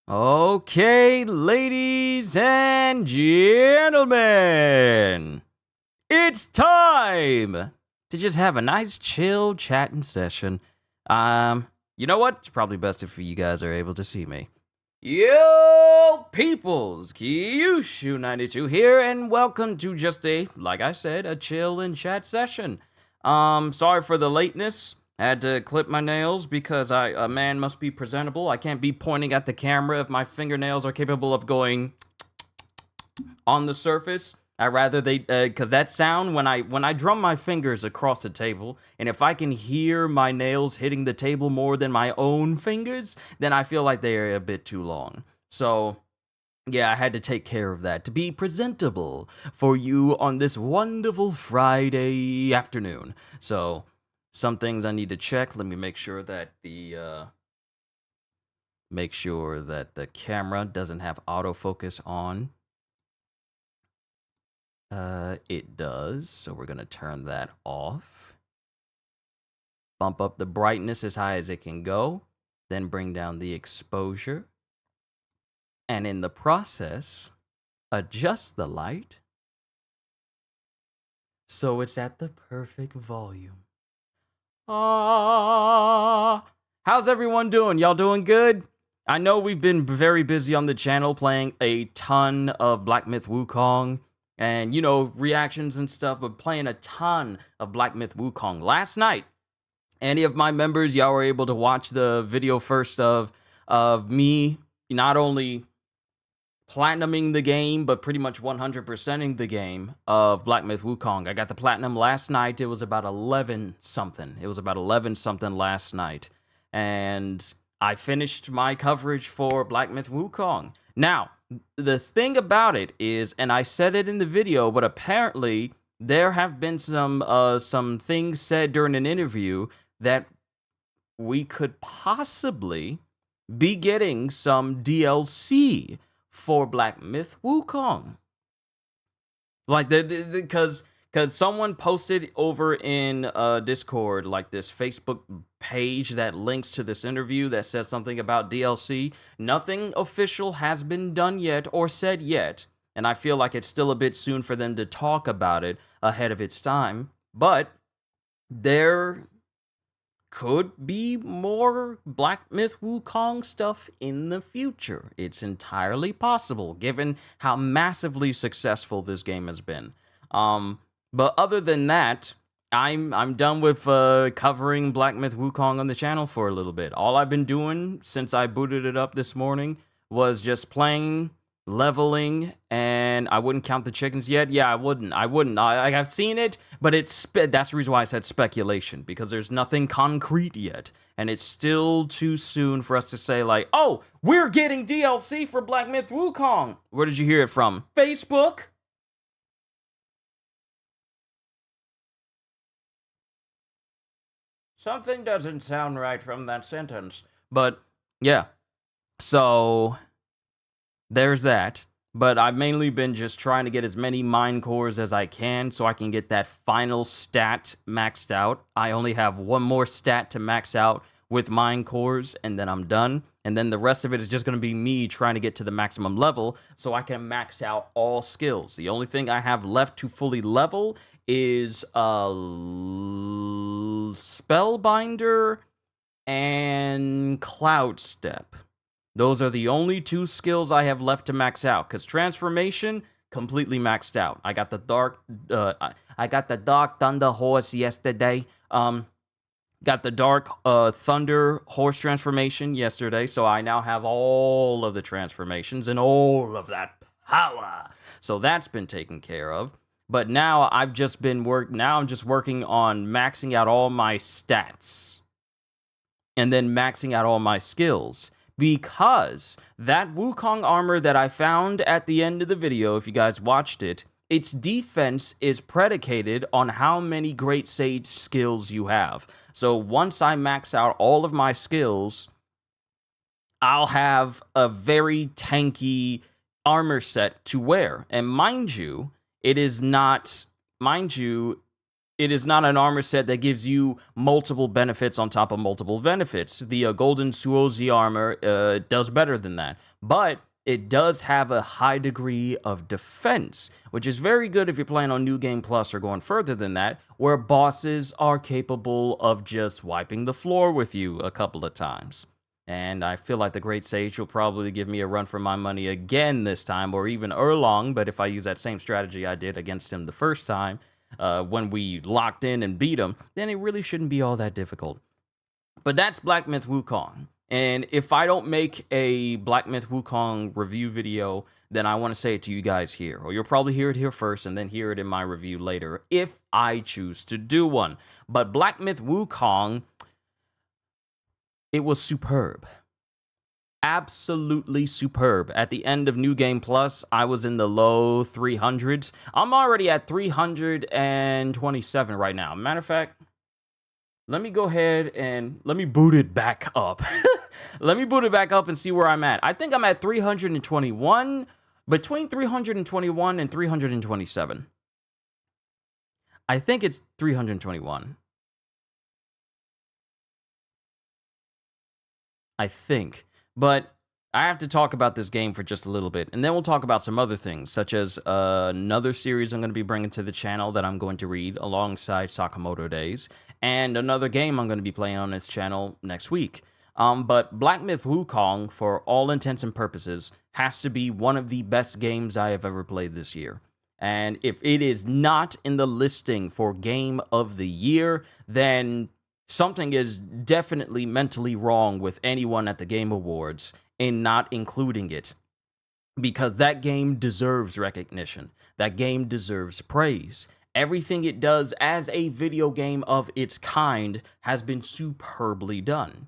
Okay, ladies and gentlemen, it's time to just have a nice chill chatting session. You know what? It's probably best if you guys are able to see me. Yo, peoples, Kyushu92 here, and welcome to just like I said, a chill and chat session. Sorry for the lateness. Had to clip my nails because a man must be presentable. I can't be pointing at the camera if my fingernails are capable of going on the surface. I rather because that sound when I drum my fingers across the table, and if I can hear my nails hitting the table more than my own fingers, then I feel like they are a bit too long. So yeah, I had to take care of that to be presentable for you on this wonderful Friday afternoon. So some things I need to check. Let me make sure that the camera doesn't have autofocus on. It does, so we're gonna turn that off. Bump up the brightness as high as it can go, then bring down the exposure. And in the process, adjust the light so it's at the perfect volume. How's everyone doing? Y'all doing good? I know we've been very busy on the channel playing a ton of Black Myth Wukong and, you know, reactions and stuff, but playing a ton of Black Myth Wukong. Last night, any of my members, y'all were able to watch the video first of me not only platinuming the game, but pretty much 100%ing the game of Black Myth Wukong. I got the platinum last night. It was about 11 something. It was about 11 something last night. And I finished my coverage for Black Myth Wukong. Now, the thing about it is, and I said it in the video, but apparently there have been some things said during an interview that we could possibly be getting some DLC for Black Myth Wukong. Like, because someone posted over in Discord, like this Facebook page that links to this interview that says something about DLC. Nothing official has been done yet or said yet, and I feel like it's still a bit soon for them to talk about it ahead of its time, but there could be more Black Myth Wukong stuff in the future. It's entirely possible, given how massively successful this game has been. But other than that, I'm done with covering Black Myth Wukong on the channel for a little bit. All I've been doing since I booted it up this morning was just playing, leveling, and I wouldn't count the chickens yet. Yeah, I wouldn't. I've seen it, but that's the reason why I said speculation, because there's nothing concrete yet, and it's still too soon for us to say, like, oh, we're getting DLC for Black Myth Wukong. Where did you hear it from? Facebook? Something doesn't sound right from that sentence. But yeah, so there's that. But I've mainly been just trying to get as many mine cores as I can so I can get that final stat maxed out. I only have one more stat to max out with mine cores, and then I'm done. And then the rest of it is just going to be me trying to get to the maximum level so I can max out all skills. The only thing I have left to fully level is Spellbinder and Cloud Step. Those are the only two skills I have left to max out, because Transformation completely maxed out. I got the Dark Thunder Horse yesterday. Got the Dark Thunder Horse transformation yesterday, so I now have all of the transformations and all of that power. So that's been taken care of. But now I'm just working on maxing out all my stats and then maxing out all my skills. Because that Wukong armor that I found at the end of the video, if you guys watched it, its defense is predicated on how many Great Sage skills you have. So once I max out all of my skills, I'll have a very tanky armor set to wear. And mind you, it is not, mind you, it is not an armor set that gives you multiple benefits on top of multiple benefits. The Golden Suozi armor does better than that, but it does have a high degree of defense, which is very good if you're playing on New Game Plus or going further than that, where bosses are capable of just wiping the floor with you a couple of times. And I feel like the Great Sage will probably give me a run for my money again this time, or even Erlong, but if I use that same strategy I did against him the first time, when we locked in and beat him, then it really shouldn't be all that difficult. But that's Black Myth Wukong. And if I don't make a Black Myth Wukong review video, then I want to say it to you guys here. Or you'll probably hear it here first and then hear it in my review later, if I choose to do one. But Black Myth Wukong, it was superb. Absolutely superb. At the end of New Game Plus, I was in the low 300s. I'm already at 327 right now. Matter of fact, let me go ahead and let me boot it back up. Let me boot it back up and see where I'm at. I think I'm at 321, between 321 and 327. I think it's 321. I think. But I have to talk about this game for just a little bit, and then we'll talk about some other things, such as another series I'm going to be bringing to the channel that I'm going to read alongside Sakamoto Days, and another game I'm going to be playing on this channel next week. But Black Myth Wukong, for all intents and purposes, has to be one of the best games I have ever played this year. And if it is not in the listing for Game of the Year, then something is definitely mentally wrong with anyone at the Game Awards in not including it. Because that game deserves recognition. That game deserves praise. Everything it does as a video game of its kind has been superbly done.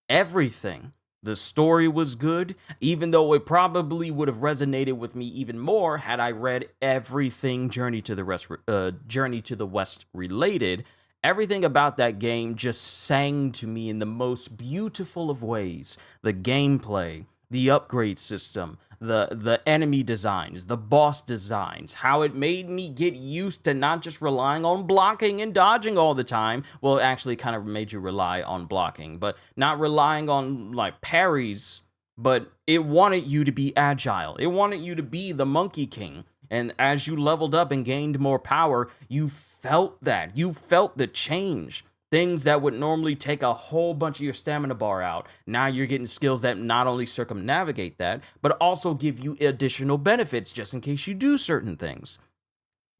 Everything. The story was good, even though it probably would have resonated with me even more had I read everything Journey to the West related. Everything about that game just sang to me in the most beautiful of ways. The gameplay, the upgrade system, the enemy designs, the boss designs, how it made me get used to not just relying on blocking and dodging all the time. Well, it actually kind of made you rely on blocking, but not relying on like parries, but it wanted you to be agile. It wanted you to be the Monkey King. And as you leveled up and gained more power, you felt that. You felt the change. Things that would normally take a whole bunch of your stamina bar out. Now you're getting skills that not only circumnavigate that, but also give you additional benefits just in case you do certain things.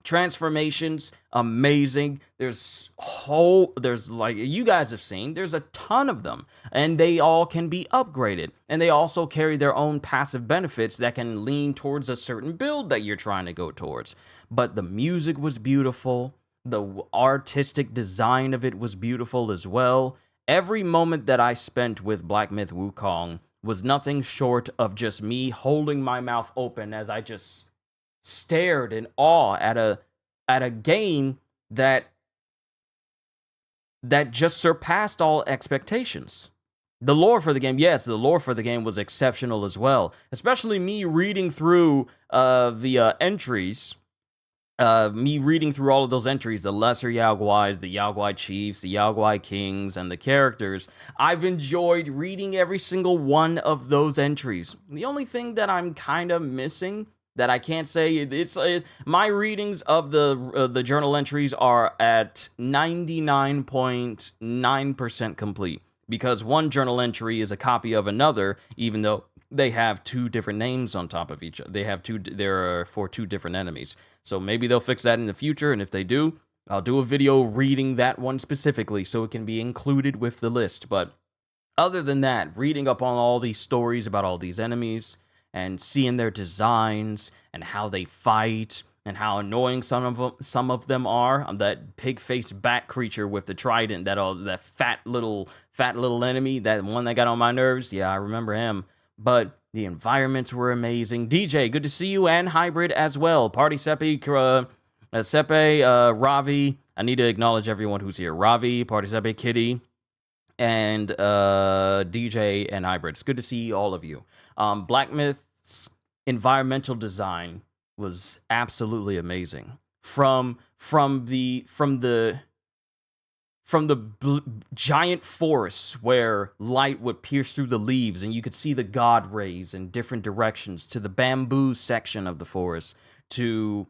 Transformations, amazing. There's like you guys have seen, there's a ton of them, and they all can be upgraded. And they also carry their own passive benefits that can lean towards a certain build that you're trying to go towards. But the music was beautiful. The artistic design of it was beautiful as well. Every moment that I spent with Black Myth Wukong was nothing short of just me holding my mouth open as I just stared in awe at a game that just surpassed all expectations. The lore for the game, yes, the lore for the game was exceptional as well. Especially me reading through the entries. Me reading through all of those entries, the lesser Yao Guais, the Yao Guai chiefs, the Yao Guai kings, and the characters, I've enjoyed reading every single one of those entries. The only thing that I'm kind of missing, that I can't say, my readings of the journal entries are at 99.9% complete, because one journal entry is a copy of another, even though they have two different names on top of each other. There are for two different enemies. So maybe they'll fix that in the future, and if they do, I'll do a video reading that one specifically so it can be included with the list. But other than that, reading up on all these stories about all these enemies and seeing their designs and how they fight and how annoying some of them are. That pig-faced bat creature with the trident, that fat little enemy, that one that got on my nerves. Yeah, I remember him. But the environments were amazing. DJ, good to see you, and Hybrid as well. Party Sepe, Ravi. I need to acknowledge everyone who's here. Ravi, Party Sepe, Kitty, and DJ and Hybrid. It's good to see all of you. Black Myth's environmental design was absolutely amazing. from the giant forests where light would pierce through the leaves and you could see the god rays in different directions, to the bamboo section of the forest, to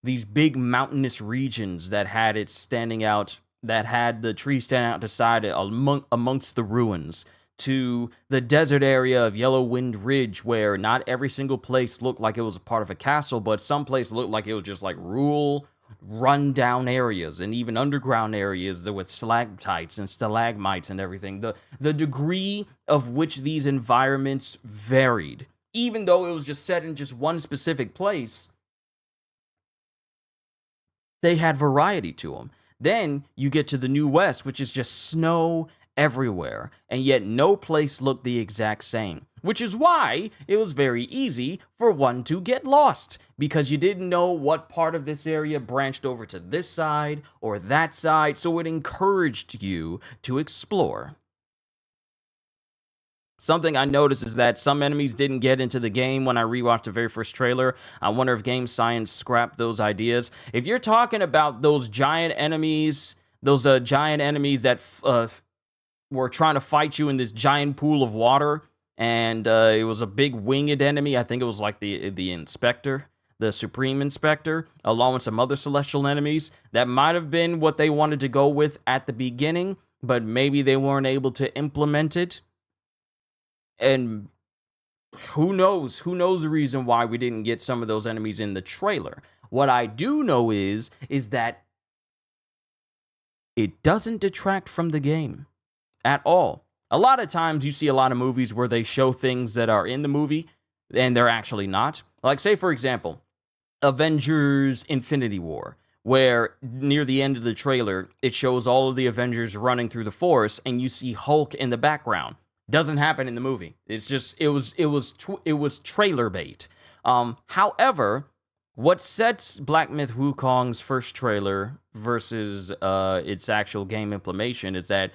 these big mountainous regions that had it standing out, that had the trees standing out to side amongst the ruins, to the desert area of Yellow Wind Ridge, where not every single place looked like it was a part of a castle, but some place looked like it was just like rural, run-down areas, and even underground areas with stalactites and stalagmites and everything. The degree of which these environments varied, even though it was just set in just one specific place, they had variety to them. Then you get to the New West, which is just snow everywhere, and yet no place looked the exact same, which is why it was very easy for one to get lost, because you didn't know what part of this area branched over to this side or that side, so it encouraged you to explore. Something I noticed is that some enemies didn't get into the game when I rewatched the very first trailer. I wonder if game science scrapped those ideas. If you're talking about those giant enemies that were trying to fight you in this giant pool of water, and it was a big winged enemy. I think it was like the Inspector, the Supreme Inspector, along with some other celestial enemies. That might have been what they wanted to go with at the beginning, but maybe they weren't able to implement it. And who knows? Who knows the reason why we didn't get some of those enemies in the trailer? What I do know is that it doesn't detract from the game at all. A lot of times you see a lot of movies where they show things that are in the movie and they're actually not. Like, say, for example, Avengers Infinity War, where near the end of the trailer, it shows all of the Avengers running through the forest and you see Hulk in the background. Doesn't happen in the movie. It's just, it was trailer bait. However, what sets Black Myth Wukong's first trailer versus its actual game implementation is that,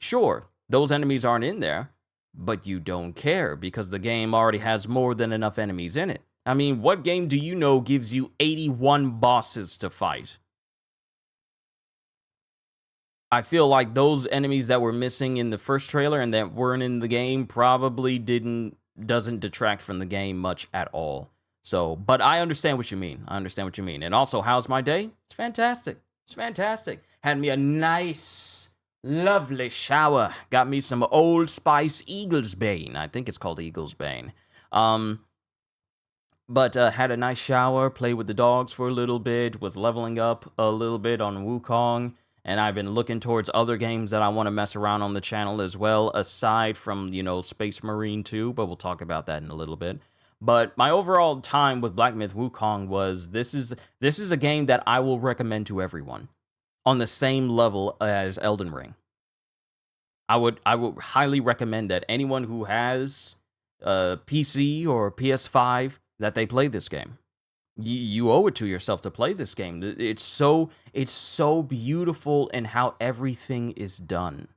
sure, those enemies aren't in there, but you don't care because the game already has more than enough enemies in it. I mean, what game do you know gives you 81 bosses to fight? I feel like those enemies that were missing in the first trailer and that weren't in the game probably doesn't detract from the game much at all. So, but I understand what you mean. And also, how's my day? It's fantastic. Had me a nice, lovely shower. Got me some Old Spice Eagle's Bane. I think it's called Eagle's Bane. But had a nice shower, played with the dogs for a little bit, was leveling up a little bit on Wukong, and I've been looking towards other games that I want to mess around on the channel as well, aside from, Space Marine 2, but we'll talk about that in a little bit. But my overall time with Black Myth Wukong was, this is a game that I will recommend to everyone, on the same level as Elden Ring. I would highly recommend that anyone who has a PC or PS5, that they play this game. You owe it to yourself to play this game. It's so beautiful in how everything is done.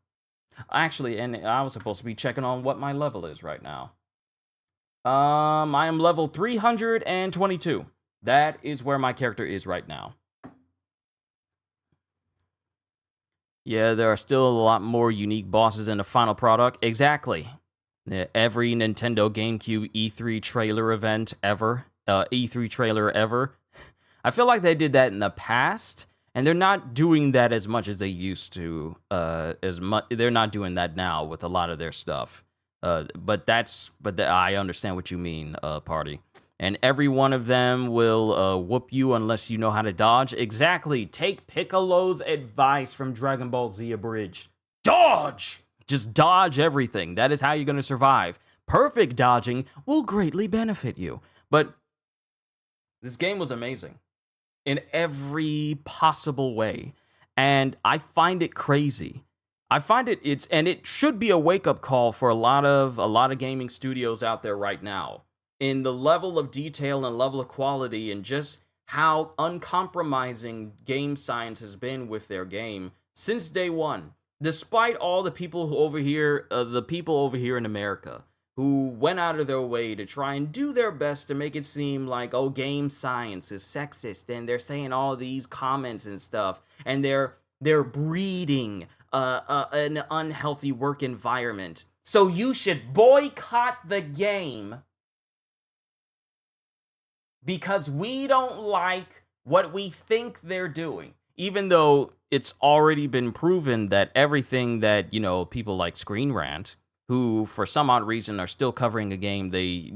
Actually, and I was supposed to be checking on what my level is right now. I am level 322. That is where my character is right now. Yeah, there are still a lot more unique bosses in the final product. Exactly. Every Nintendo GameCube E3 trailer event ever. E3 trailer ever. I feel like they did that in the past, and they're not doing that as much as they used to. They're not doing that now with a lot of their stuff. I understand what you mean, party. And every one of them will whoop you unless you know how to dodge. Exactly. Take Piccolo's advice from Dragon Ball Z Abridged. Dodge! Just dodge everything. That is how you're going to survive. Perfect dodging will greatly benefit you. But this game was amazing in every possible way. And I find it crazy. I find it should be a wake-up call for a lot of gaming studios out there right now, in the level of detail and level of quality and just how uncompromising game science has been with their game since day one. Despite all the people over here in America who went out of their way to try and do their best to make it seem like, oh, game science is sexist, and they're saying all these comments and stuff, and they're breeding an unhealthy work environment. So you should boycott the game because we don't like what we think they're doing. Even though it's already been proven that everything that, people like Screen Rant, who for some odd reason are still covering a game they,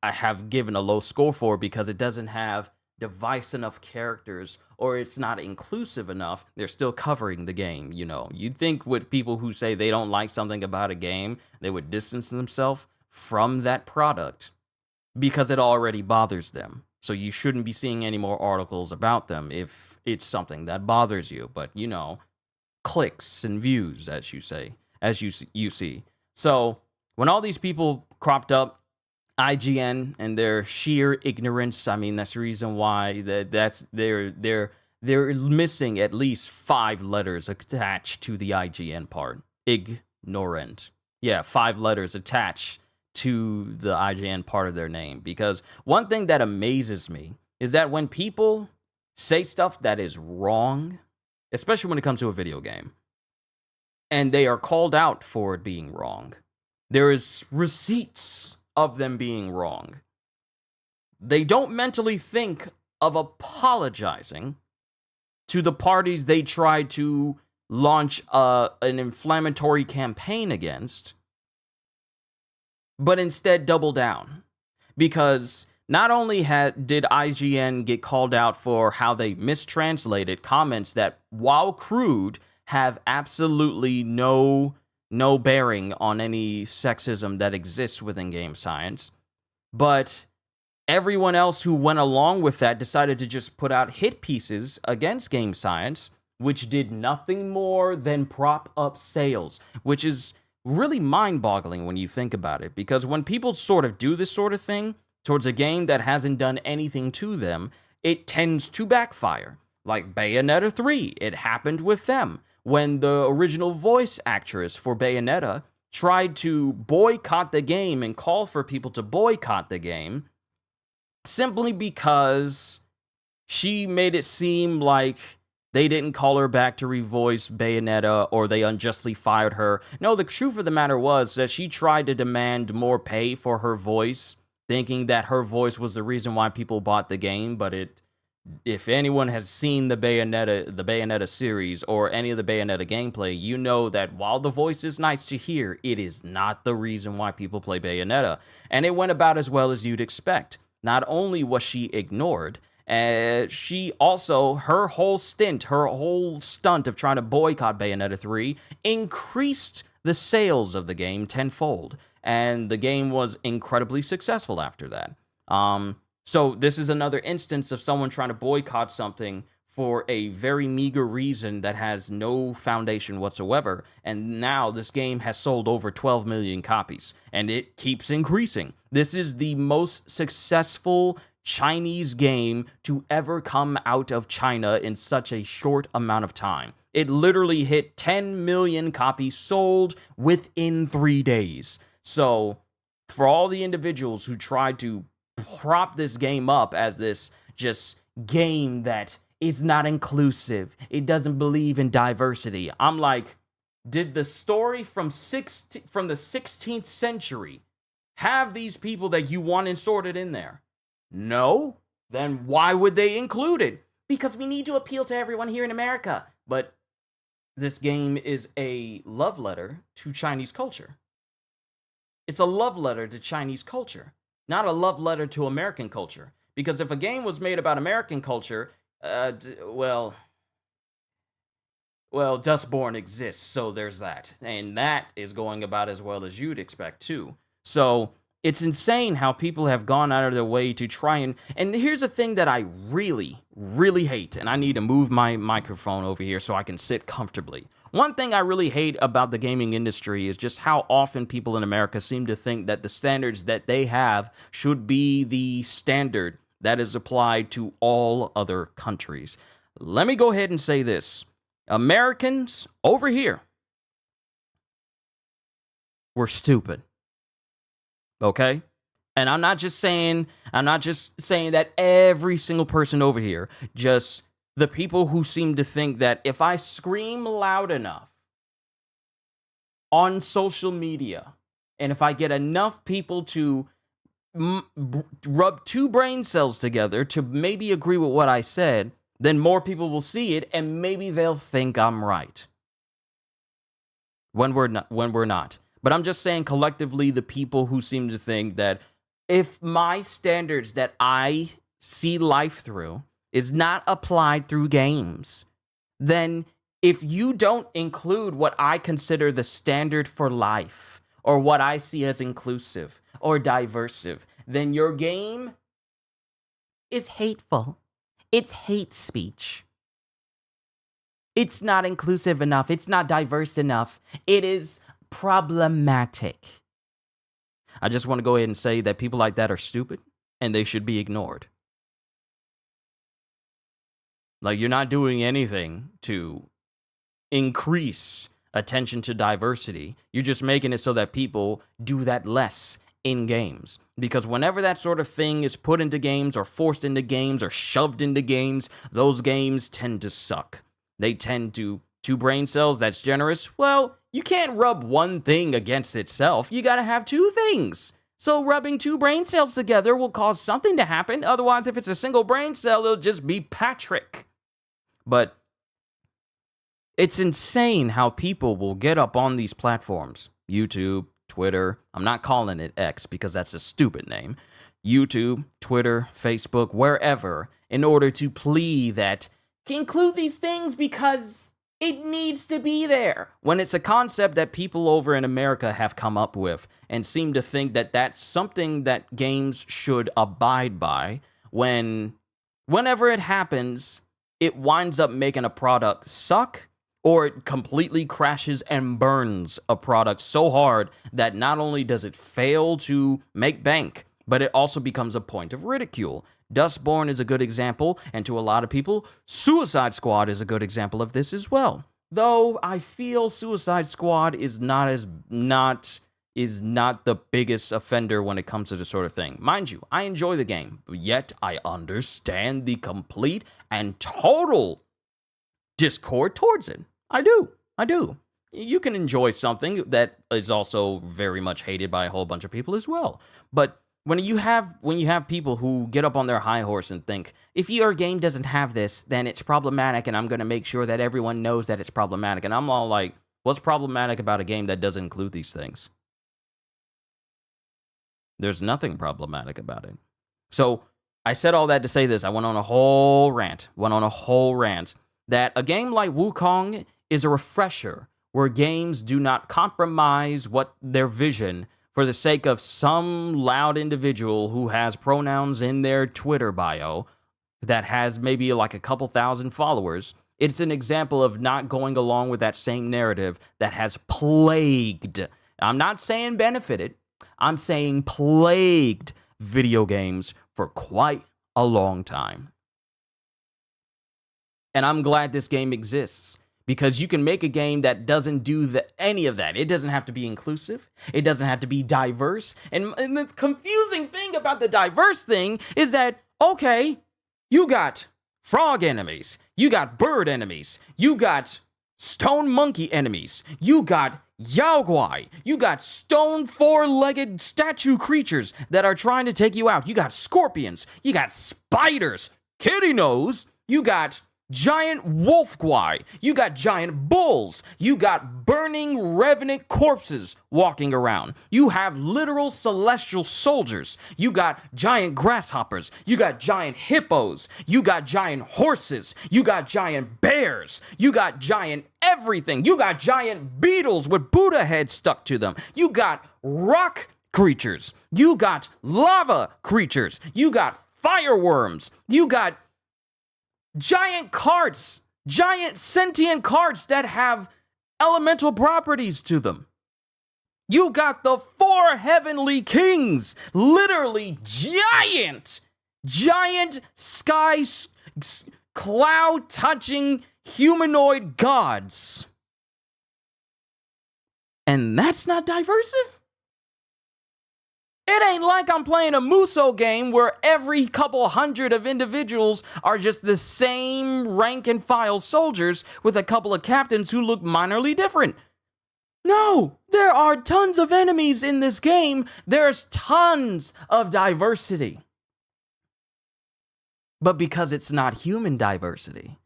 I have given a low score for because it doesn't have device enough characters or it's not inclusive enough, they're still covering the game. You'd think with people who say they don't like something about a game, they would distance themselves from that product because it already bothers them. So you shouldn't be seeing any more articles about them if it's something that bothers you. But, clicks and views, as you say, as you see. So when all these people cropped up, IGN and their sheer ignorance, I mean, that's the reason why they're missing at least 5 letters attached to the IGN part. Ignorant. Yeah, 5 letters attached to the IGN part of their name. Because one thing that amazes me is that when people say stuff that is wrong, especially when it comes to a video game, and they are called out for it being wrong, there is receipts of them being wrong. They don't mentally think of apologizing to the parties they tried to launch an inflammatory campaign against, but instead double down. Because not only did IGN get called out for how they mistranslated comments that, while crude, have absolutely no bearing on any sexism that exists within game science, but everyone else who went along with that decided to just put out hit pieces against game science, which did nothing more than prop up sales, which is really mind-boggling when you think about it, because when people sort of do this sort of thing towards a game that hasn't done anything to them, it tends to backfire. Like Bayonetta 3, it happened with them. When the original voice actress for Bayonetta tried to boycott the game and call for people to boycott the game, simply because she made it seem like they didn't call her back to revoice Bayonetta or they unjustly fired her. No, the truth of the matter was that she tried to demand more pay for her voice, thinking that her voice was the reason why people bought the game, but if anyone has seen the Bayonetta series or any of the Bayonetta gameplay, you know that while the voice is nice to hear, it is not the reason why people play Bayonetta. And it went about as well as you'd expect. Not only was she ignored, she also, her whole stunt of trying to boycott Bayonetta 3 increased the sales of the game tenfold. And the game was incredibly successful after that. So this is another instance of someone trying to boycott something for a very meager reason that has no foundation whatsoever. And now this game has sold over 12 million copies, and it keeps increasing. This is the most successful Chinese game to ever come out of China in such a short amount of time. It literally hit 10 million copies sold within 3 days. So for all the individuals who tried to prop this game up as this just game that is not inclusive, it doesn't believe in diversity, I'm like, did the story from the 16th century have these people that you want inserted in there? No? Then why would they include it? Because we need to appeal to everyone here in America. But this game is a love letter to Chinese culture. It's a love letter to Chinese culture, not a love letter to American culture. Because if a game was made about American culture, well, Dustborn exists, so there's that. And that is going about as well as you'd expect, too. So it's insane how people have gone out of their way to try and here's the thing that I really, really hate, and I need to move my microphone over here so I can sit comfortably. One thing I really hate about the gaming industry is just how often people in America seem to think that the standards that they have should be the standard that is applied to all other countries. Let me go ahead and say this. Americans over here were stupid. Okay? And I'm not just saying that every single person over here, just the people who seem to think that if I scream loud enough on social media, and if I get enough people to rub two brain cells together to maybe agree with what I said, then more people will see it, and maybe they'll think I'm right. When we're not. But I'm just saying collectively, the people who seem to think that if my standards that I see life through is not applied through games, then if you don't include what I consider the standard for life, or what I see as inclusive or diversive, then your game is hateful. It's hate speech. It's not inclusive enough. It's not diverse enough. It is problematic. I just want to go ahead and say that people like that are stupid and they should be ignored. Like, you're not doing anything to increase attention to diversity. You're just making it so that people do that less in games. Because whenever that sort of thing is put into games or forced into games or shoved into games, those games tend to suck. They tend to, two brain cells, that's generous. Well, you can't rub one thing against itself. You gotta have two things. So rubbing two brain cells together will cause something to happen. Otherwise, if it's a single brain cell, it'll just be Patrick. But it's insane how people will get up on these platforms. YouTube, Twitter. I'm not calling it X because that's a stupid name. YouTube, Twitter, Facebook, wherever, in order to plea that include these things because it needs to be there. When it's a concept that people over in America have come up with and seem to think that that's something that games should abide by, whenever it happens, it winds up making a product suck, or it completely crashes and burns a product so hard that not only does it fail to make bank, but it also becomes a point of ridicule. Dustborn is a good example, and to a lot of people, Suicide Squad is a good example of this as well. Though I feel Suicide Squad is not the biggest offender when it comes to this sort of thing. Mind you, I enjoy the game, but yet I understand the complete and total discord towards it. I do. You can enjoy something that is also very much hated by a whole bunch of people as well. But when you have people who get up on their high horse and think, if your game doesn't have this, then it's problematic, and I'm going to make sure that everyone knows that it's problematic. And I'm all like, what's problematic about a game that doesn't include these things? There's nothing problematic about it. So I said all that to say this. I went on a whole rant that a game like Wukong is a refresher where games do not compromise what their vision for the sake of some loud individual who has pronouns in their Twitter bio that has maybe like a couple thousand followers. It's an example of not going along with that same narrative that has plagued, I'm not saying benefited, I'm saying plagued video games for quite a long time. And I'm glad this game exists, because you can make a game that doesn't do any of that. It doesn't have to be inclusive. It doesn't have to be diverse. And the confusing thing about the diverse thing is that, okay, you got frog enemies. You got bird enemies. You got stone monkey enemies. You got Yaoguai. You got stone four-legged statue creatures that are trying to take you out. You got scorpions. You got spiders. Kitty knows. You got giant wolf guai. You got giant bulls. You got burning revenant corpses walking around. You have literal celestial soldiers. You got giant grasshoppers. You got giant hippos. You got giant horses. You got giant bears. You got giant everything. You got giant beetles with Buddha heads stuck to them. You got rock creatures. You got lava creatures. You got fireworms. You got giant carts, giant sentient carts that have elemental properties to them. You got the four heavenly kings, literally giant sky, cloud-touching humanoid gods. And that's not diversive? It ain't like I'm playing a Muso game where every couple hundred of individuals are just the same rank and file soldiers with a couple of captains who look minorly different. No, there are tons of enemies in this game. There's tons of diversity. But because it's not human diversity,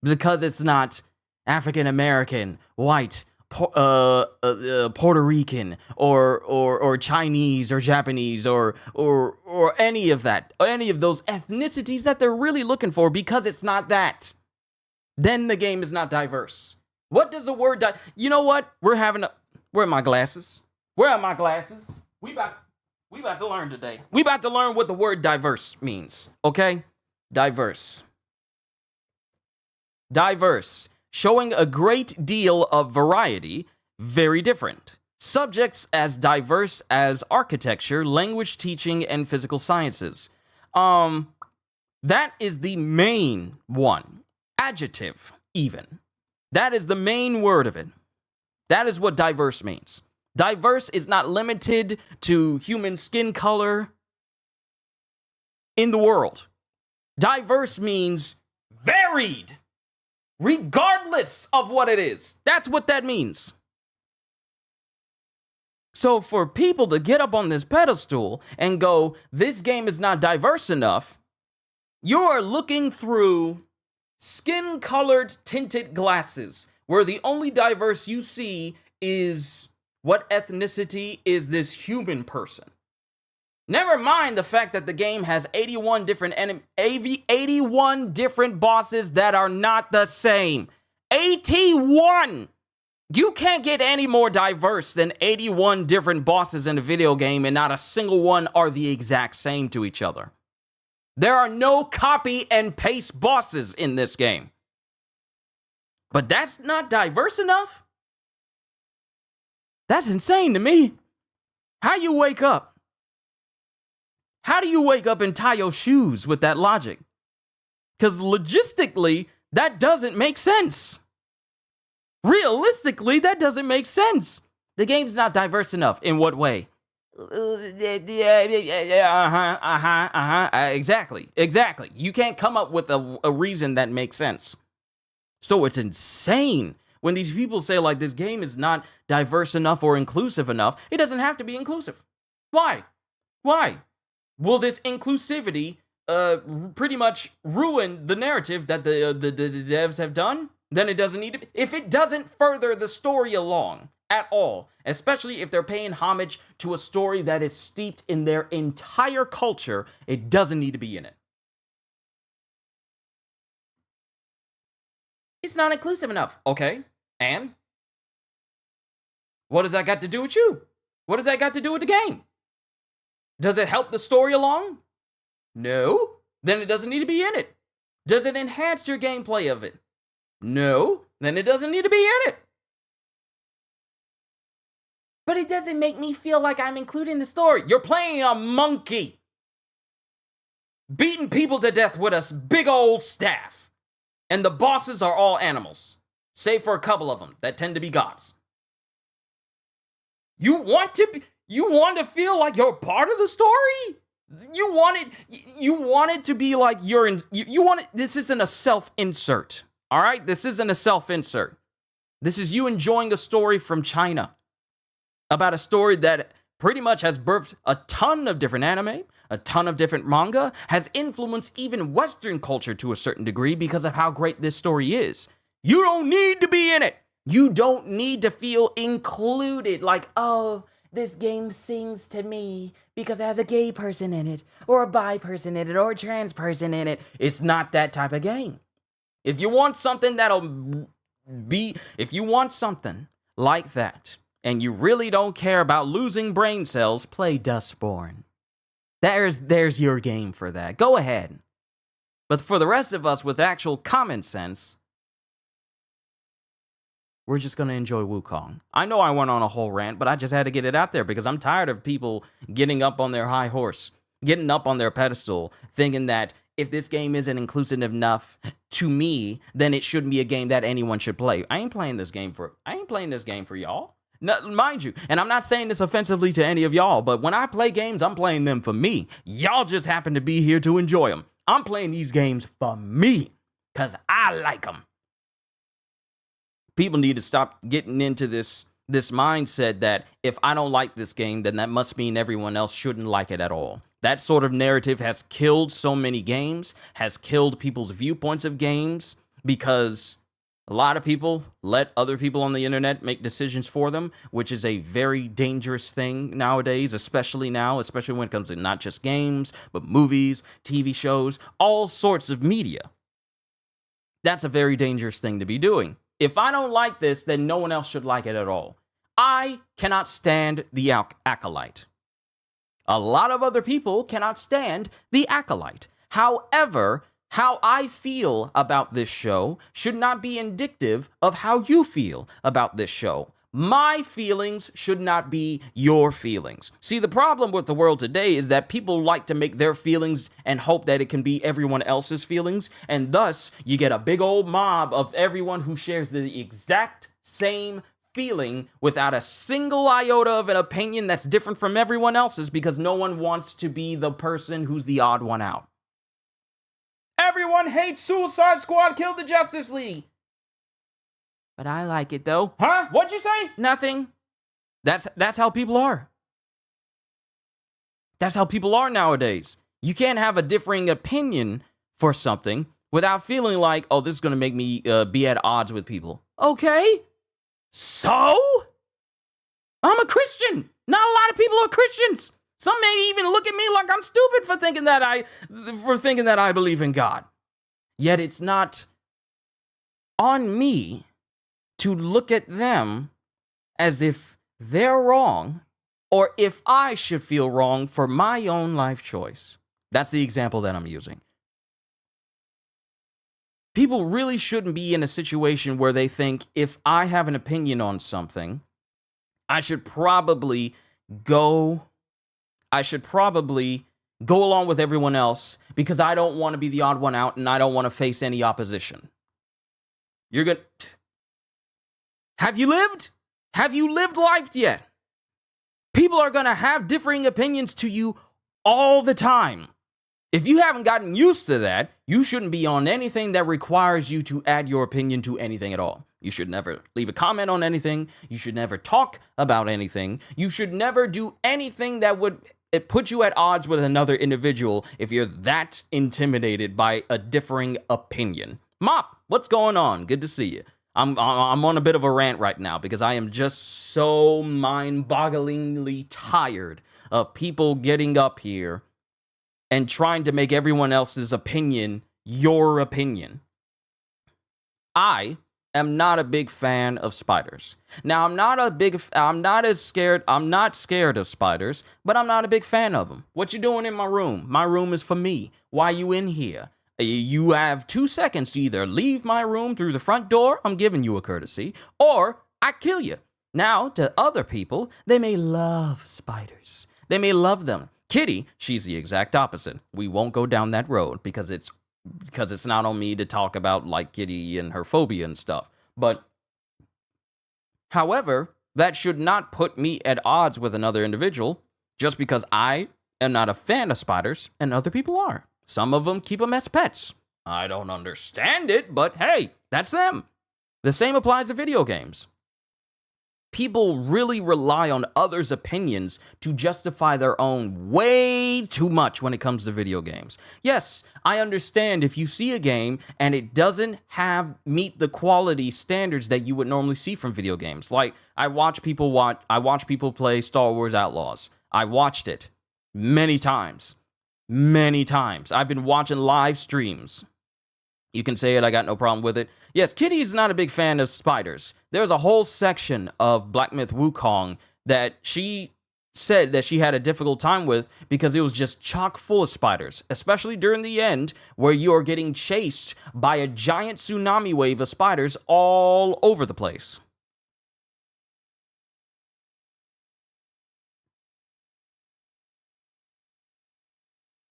because it's not African American, white, Puerto Rican, or Chinese, or Japanese, or any of that, any of those ethnicities that they're really looking for, because it's not that, then the game is not diverse. What does the word you know what? Where are my glasses? Where are my glasses? We about to learn today. We about to learn what the word diverse means, okay? Diverse. Diverse. Showing a great deal of variety, very different. Subjects as diverse as architecture, language teaching, and physical sciences. That is the main one. Adjective, even. That is the main word of it. That is what diverse means. Diverse is not limited to human skin color in the world. Diverse means varied, regardless of what it is. That's what that means. So for people to get up on this pedestal and go, this game is not diverse enough, you are looking through skin-colored tinted glasses, where the only diverse you see is what ethnicity is this human person. Never mind the fact that the game has 81 different 81 different bosses that are not the same. 81! You can't get any more diverse than 81 different bosses in a video game, and not a single one are the exact same to each other. There are no copy and paste bosses in this game. But that's not diverse enough? That's insane to me. How you wake up? How do you wake up and tie your shoes with that logic? Because logistically, that doesn't make sense. Realistically, that doesn't make sense. The game's not diverse enough. In what way? Exactly. You can't come up with a reason that makes sense. So it's insane when these people say, like, this game is not diverse enough or inclusive enough. It doesn't have to be inclusive. Why? Will this inclusivity pretty much ruin the narrative that the devs have done? Then it doesn't need to be. If it doesn't further the story along at all, especially if they're paying homage to a story that is steeped in their entire culture, it doesn't need to be in it. It's not inclusive enough. Okay, and? What does that got to do with you? What does that got to do with the game? Does it help the story along? No. Then it doesn't need to be in it. Does it enhance your gameplay of it? No. Then it doesn't need to be in it. But it doesn't make me feel like I'm including the story. You're playing a monkey, beating people to death with a big old staff. And the bosses are all animals, save for a couple of them that tend to be gods. You want to feel like you're part of the story? You want it to be like you're in, you want it, this isn't a self-insert, all right? This isn't a self-insert. This is you enjoying a story from China, about a story that pretty much has birthed a ton of different anime, a ton of different manga, has influenced even Western culture to a certain degree because of how great this story is. You don't need to be in it. You don't need to feel included, like, oh, this game sings to me because it has a gay person in it, or a bi person in it, or a trans person in it. It's not that type of game. If you want something if you want something like that, and you really don't care about losing brain cells, play Dustborn. There's your game for that. Go ahead. But for the rest of us with actual common sense, we're just going to enjoy Wukong. I know I went on a whole rant, but I just had to get it out there because I'm tired of people getting up on their high horse, getting up on their pedestal, thinking that if this game isn't inclusive enough to me, then it shouldn't be a game that anyone should play. I ain't playing this game for y'all. No, mind you, and I'm not saying this offensively to any of y'all, but when I play games, I'm playing them for me. Y'all just happen to be here to enjoy them. I'm playing these games for me, because I like them. People need to stop getting into this mindset that if I don't like this game, then that must mean everyone else shouldn't like it at all. That sort of narrative has killed so many games, has killed people's viewpoints of games, because a lot of people let other people on the internet make decisions for them, which is a very dangerous thing nowadays, especially when it comes to not just games, but movies, TV shows, all sorts of media. That's a very dangerous thing to be doing. If I don't like this, then no one else should like it at all. I cannot stand the acolyte. A lot of other people cannot stand the acolyte. However, how I feel about this show should not be indicative of how you feel about this show. My feelings should not be your feelings. See, the problem with the world today is that people like to make their feelings and hope that it can be everyone else's feelings, and thus you get a big old mob of everyone who shares the exact same feeling without a single iota of an opinion that's different from everyone else's, because no one wants to be the person who's the odd one out. Everyone hates Suicide Squad killed the Justice League. But I like it, though. Huh? What'd you say? Nothing. That's how people are. That's how people are nowadays. You can't have a differing opinion for something without feeling like, oh, this is going to make me be at odds with people. Okay. So? I'm a Christian. Not a lot of people are Christians. Some may even look at me like I'm stupid for thinking that I believe in God. Yet it's not on me to look at them as if they're wrong, or if I should feel wrong for my own life choice. That's the example that I'm using. People really shouldn't be in a situation where they think if I have an opinion on something, I should probably go along with everyone else because I don't want to be the odd one out and I don't want to face any opposition. Have you lived? Have you lived life yet? People are going to have differing opinions to you all the time. If you haven't gotten used to that, you shouldn't be on anything that requires you to add your opinion to anything at all. You should never leave a comment on anything. You should never talk about anything. You should never do anything that would put you at odds with another individual if you're that intimidated by a differing opinion. Mop, what's going on? Good to see you. I'm on a bit of a rant right now because I am just so mind-bogglingly tired of people getting up here and trying to make everyone else's opinion your opinion. I am not a big fan of spiders. Now, I'm not scared of spiders, but I'm not a big fan of them. What you doing in my room? My room is for me. Why you in here? You have 2 seconds to either leave my room through the front door, I'm giving you a courtesy, or I kill you. Now, to other people, they may love spiders. They may love them. Kitty, she's the exact opposite. We won't go down that road because it's not on me to talk about like Kitty and her phobia and stuff. But, however, that should not put me at odds with another individual just because I am not a fan of spiders and other people are. Some of them keep them as pets. I don't understand it, but hey, that's them. The same applies to video games. People really rely on others' opinions to justify their own way too much when it comes to video games. Yes, I understand if you see a game and it doesn't meet the quality standards that you would normally see from video games. Like, I watch people play Star Wars Outlaws. I watched it many times. Many times. I've been watching live streams. You can say it, I got no problem with it. Yes, Kitty is not a big fan of spiders. There's a whole section of Black Myth Wukong that she said that she had a difficult time with because it was just chock full of spiders, especially during the end where you are getting chased by a giant tsunami wave of spiders all over the place.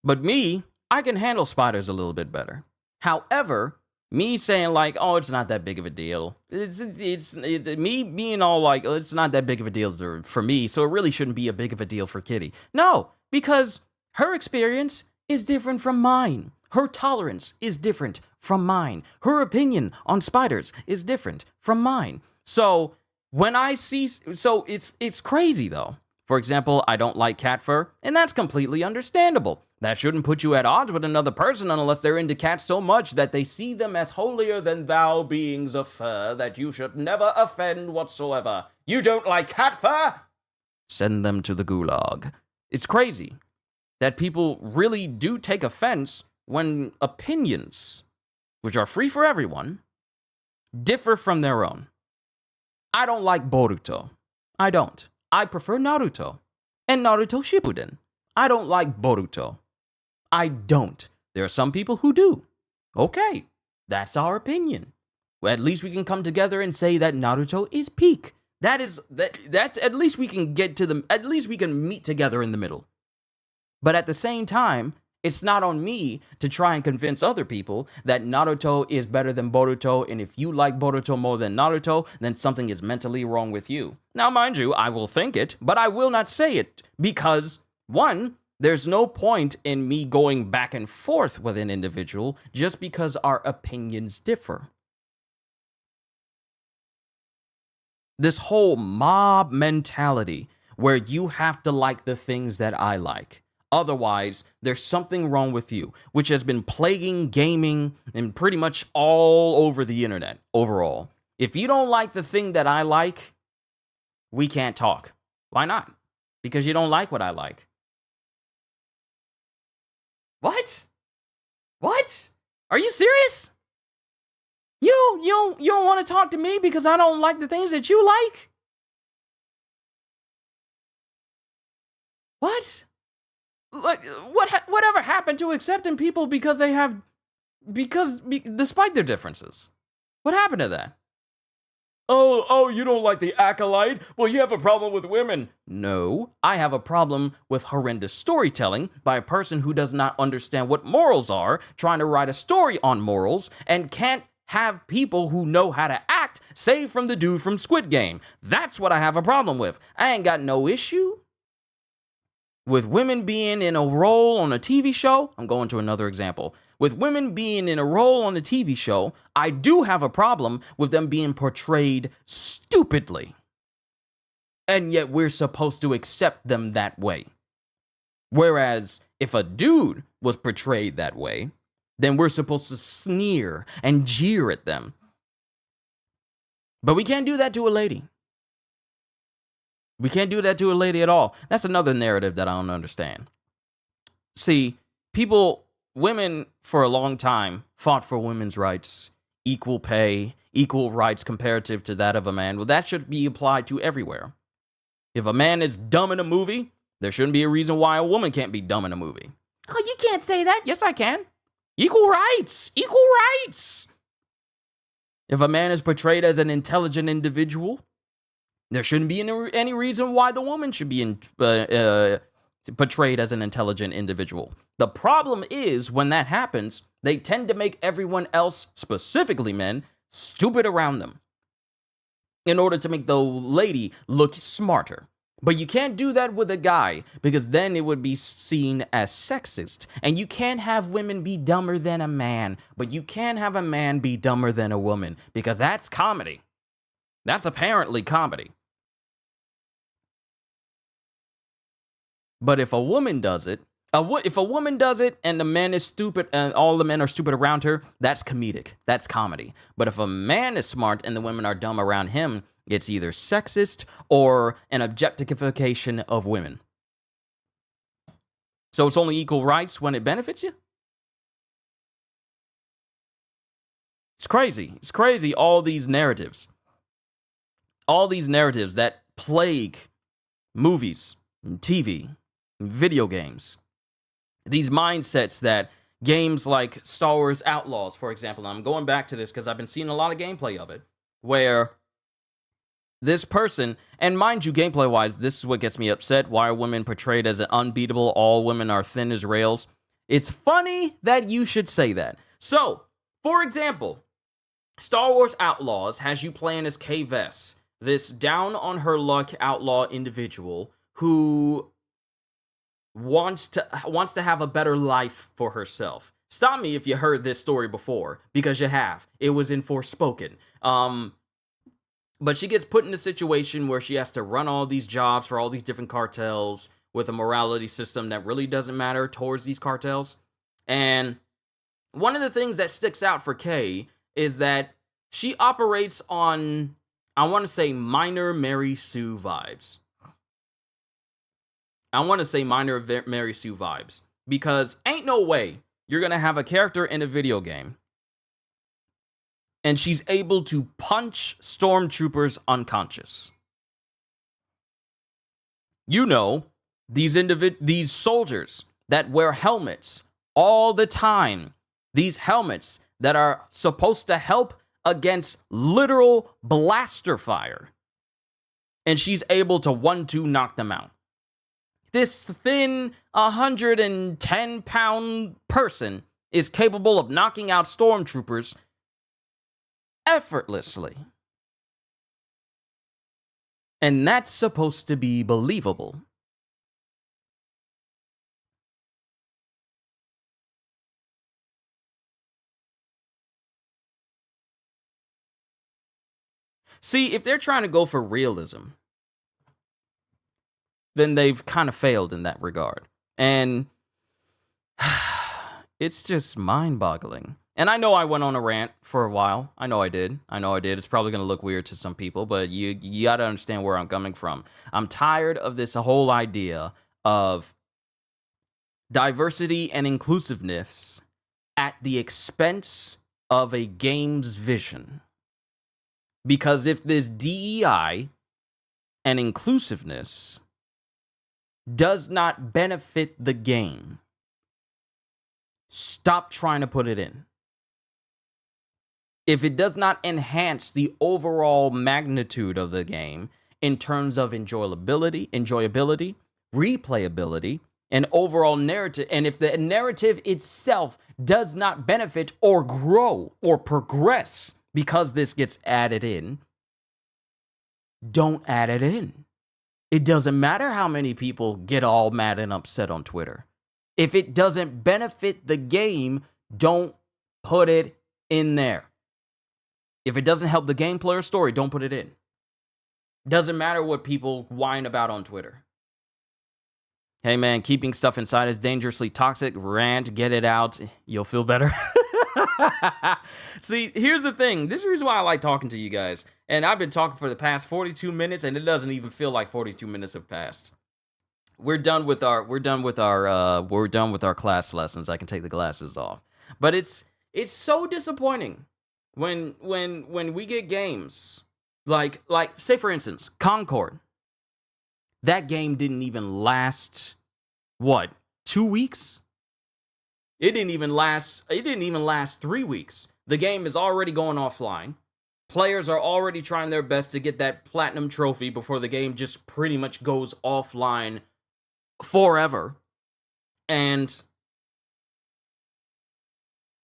But me, I can handle spiders a little bit better. However, me saying like, oh, it's not that big of a deal. Me being all like, oh, it's not that big of a deal for me, so it really shouldn't be a big of a deal for Kitty. No, because her experience is different from mine. Her tolerance is different from mine. Her opinion on spiders is different from mine. So when I see, so it's crazy though. For example, I don't like cat fur, and that's completely understandable. That shouldn't put you at odds with another person unless they're into cats so much that they see them as holier than thou beings of fur that you should never offend whatsoever. You don't like cat fur? Send them to the gulag. It's crazy that people really do take offense when opinions, which are free for everyone, differ from their own. I don't like Boruto. I don't. I prefer Naruto and Naruto Shippuden. I don't like Boruto. I don't. There are some people who do. Okay, that's our opinion. Well, at least we can come together and say that Naruto is peak. That's at least we can at least we can meet together in the middle. But at the same time, it's not on me to try and convince other people that Naruto is better than Boruto, and if you like Boruto more than Naruto, then something is mentally wrong with you. Now, mind you, I will think it, but I will not say it, because, one, there's no point in me going back and forth with an individual just because our opinions differ. This whole mob mentality where you have to like the things that I like. Otherwise, there's something wrong with you, which has been plaguing gaming and pretty much all over the internet overall. If you don't like the thing that I like, we can't talk. Why not? Because you don't like what I like. What? What? Are you serious? You don't want to talk to me because I don't like the things that you like? What? Like, whatever happened to accepting people because they have, despite their differences? What happened to that? Oh, you don't like the acolyte? Well, you have a problem with women. No, I have a problem with horrendous storytelling by a person who does not understand what morals are, trying to write a story on morals, and can't have people who know how to act, save from the dude from Squid Game. That's what I have a problem with. I ain't got no issue with women being in a role on a TV show. I'm going to another example. With women being in a role on a TV show, I do have a problem with them being portrayed stupidly. And yet we're supposed to accept them that way. Whereas if a dude was portrayed that way, then we're supposed to sneer and jeer at them. But we can't do that to a lady. We can't do that to a lady at all. That's another narrative that I don't understand. See, women for a long time fought for women's rights, equal pay, equal rights comparative to that of a man. Well, that should be applied to everywhere. If a man is dumb in a movie, there shouldn't be a reason why a woman can't be dumb in a movie. Oh, you can't say that. Yes, I can. Equal rights. Equal rights. If a man is portrayed as an intelligent individual, there shouldn't be any reason why the woman should be portrayed as an intelligent individual. The problem is, when that happens, they tend to make everyone else, specifically men, stupid around them in order to make the lady look smarter. But you can't do that with a guy, because then it would be seen as sexist. And you can't have women be dumber than a man, but you can have a man be dumber than a woman, because that's comedy. That's apparently comedy. But if a woman does it, if a woman does it and the man is stupid and all the men are stupid around her, that's comedic. That's comedy. But if a man is smart and the women are dumb around him, it's either sexist or an objectification of women. So it's only equal rights when it benefits you? It's crazy. It's crazy, all these narratives. All these narratives that plague movies, and TV, and video games. These mindsets that games like Star Wars Outlaws, for example, and I'm going back to this because I've been seeing a lot of gameplay of it, where this person, and mind you, gameplay-wise, this is what gets me upset. Why are women portrayed as an unbeatable? All women are thin as rails. It's funny that you should say that. So, for example, Star Wars Outlaws has you playing as Kay Vess, this down on her luck outlaw individual who wants to have a better life for herself. Stop me if you heard this story before, because you have. It was in Forspoken. But she gets put in a situation where she has to run all these jobs for all these different cartels with a morality system that really doesn't matter towards these cartels. And one of the things that sticks out for Kay is that she operates on, I want to say, minor Mary Sue vibes. Because ain't no way you're going to have a character in a video game and she's able to punch stormtroopers unconscious. You know, these soldiers that wear helmets all the time, these helmets that are supposed to help against literal blaster fire, and she's able to 1-2 knock them out. This thin 110-pound person is capable of knocking out stormtroopers effortlessly. And that's supposed to be believable. See, if they're trying to go for realism, then they've kind of failed in that regard. And it's just mind-boggling. And I know I went on a rant for a while. I know I did. It's probably going to look weird to some people, but you got to understand where I'm coming from. I'm tired of this whole idea of diversity and inclusiveness at the expense of a game's vision. Because if this DEI and inclusiveness does not benefit the game, stop trying to put it in. If it does not enhance the overall magnitude of the game in terms of enjoyability, replayability, and overall narrative, and if the narrative itself does not benefit or grow or progress because this gets added in, don't add it in. It doesn't matter how many people get all mad and upset on Twitter. If it doesn't benefit the game, don't put it in there. If it doesn't help the gameplay or story, don't put it in. Doesn't matter what people whine about on Twitter. Hey man, keeping stuff inside is dangerously toxic. Rant, get it out. You'll feel better. See, here's the thing. This is the reason why I like talking to you guys. And I've been talking for the past 42 minutes, and it doesn't even feel like 42 minutes have passed. We're done with our class lessons. I can take the glasses off. But it's so disappointing when we get games like say for instance, Concord. That game didn't even last 2 weeks? It didn't even last 3 weeks. The game is already going offline. Players are already trying their best to get that platinum trophy before the game just pretty much goes offline forever. And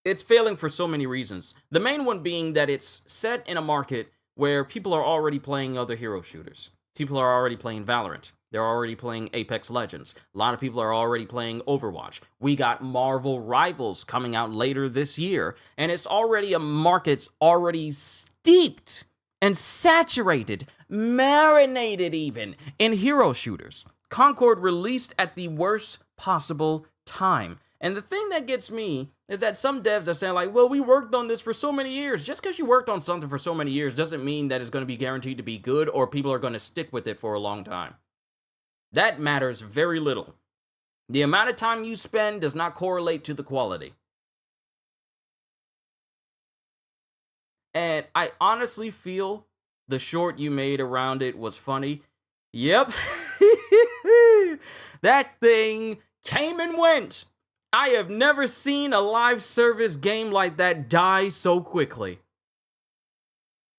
it's failing for so many reasons. The main one being that it's set in a market where people are already playing other hero shooters. People are already playing Valorant. They're already playing Apex Legends. A lot of people are already playing Overwatch. We got Marvel Rivals coming out later this year. And it's already a market's already steeped and saturated, marinated even, in hero shooters. Concord released at the worst possible time. And the thing that gets me is that some devs are saying like, well, we worked on this for so many years. Just because you worked on something for so many years doesn't mean that it's going to be guaranteed to be good or people are going to stick with it for a long time. That matters very little. The amount of time you spend does not correlate to the quality. And I honestly feel the short you made around it was funny. Yep. That thing came and went. I have never seen a live service game like that die so quickly.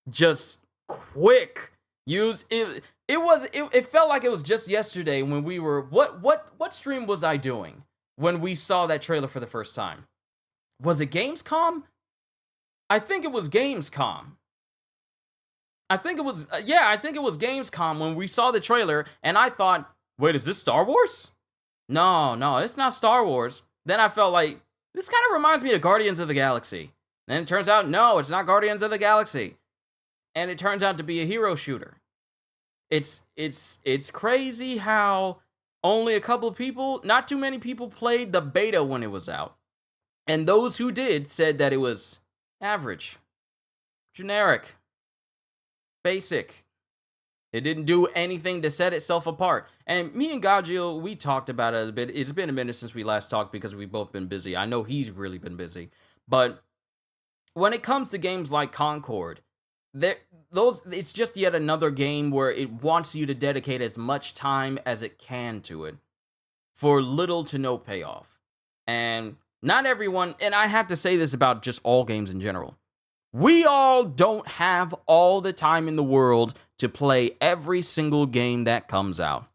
Just quick. It felt like it was just yesterday when we were what stream was I doing when we saw that trailer for the first time? Was it Gamescom? I think it was Gamescom. I think it was, I think it was Gamescom when we saw the trailer, and I thought, wait, is this Star Wars? No, it's not Star Wars. Then I felt like, this kind of reminds me of Guardians of the Galaxy. Then it turns out, no, it's not Guardians of the Galaxy. And it turns out to be a hero shooter. It's crazy how only a couple of people, not too many people played the beta when it was out. And those who did said that it was average, generic, basic. It didn't do anything to set itself apart. And me and Gagio, we talked about it a bit. It's been a minute since we last talked because we've both been busy. I know he's really been busy. But when it comes to games like Concord, it's just yet another game where it wants you to dedicate as much time as it can to it for little to no payoff. And not everyone, and I have to say this about just all games in general, we all don't have all the time in the world to play every single game that comes out,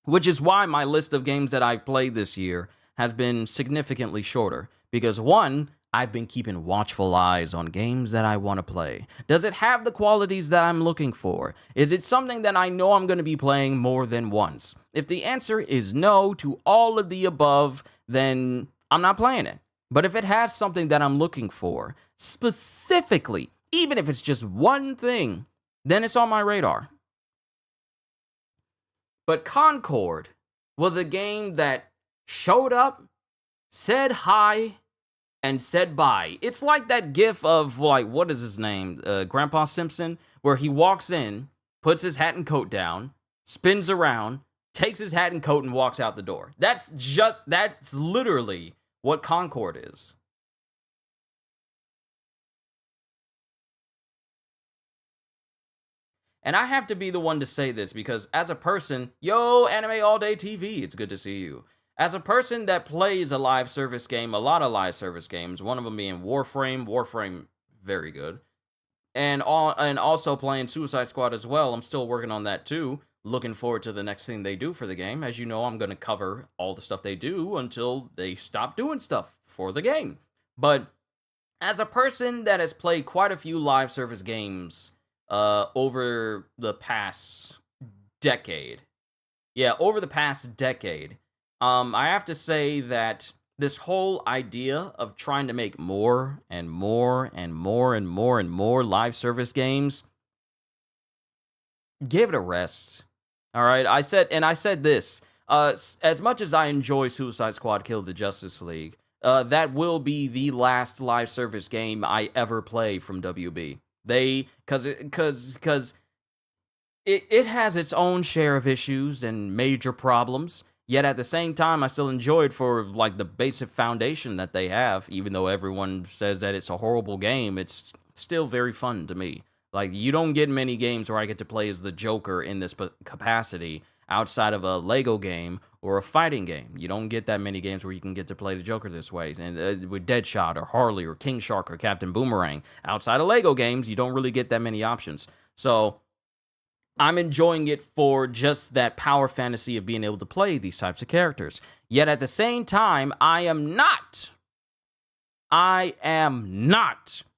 which is why my list of games that I've played this year has been significantly shorter, because one, I've been keeping watchful eyes on games that I want to play. Does it have the qualities that I'm looking for? Is it something that I know I'm going to be playing more than once? If the answer is no to all of the above, then I'm not playing it. But if it has something that I'm looking for, specifically, even if it's just one thing, then it's on my radar. But Concord was a game that showed up, said hi, and said bye. It's like that gif of, like, what is his name? Grandpa Simpson, where he walks in, puts his hat and coat down, spins around, takes his hat and coat, and walks out the door. That's literally what Concord is. And I have to be the one to say this because as a person, yo, Anime All Day TV, it's good to see you. As a person that plays a live service game, a lot of live service games, one of them being Warframe, very good. And also playing Suicide Squad as well. I'm still working on that too. Looking forward to the next thing they do for the game. As you know, I'm going to cover all the stuff they do until they stop doing stuff for the game. But as a person that has played quite a few live service games over the past decade, I have to say that this whole idea of trying to make more and more and more and more and more live service games, give it a rest. All right, I said this, as much as I enjoy Suicide Squad Kill the Justice League, that will be the last live service game I ever play from WB. Because it has its own share of issues and major problems. Yet at the same time, I still enjoy it for like the basic foundation that they have. Even though everyone says that it's a horrible game, it's still very fun to me. Like, you don't get many games where I get to play as the Joker in this capacity outside of a Lego game or a fighting game. You don't get that many games where you can get to play the Joker this way. And with Deadshot or Harley or King Shark or Captain Boomerang, outside of Lego games, you don't really get that many options. So I'm enjoying it for just that power fantasy of being able to play these types of characters. Yet at the same time, I am not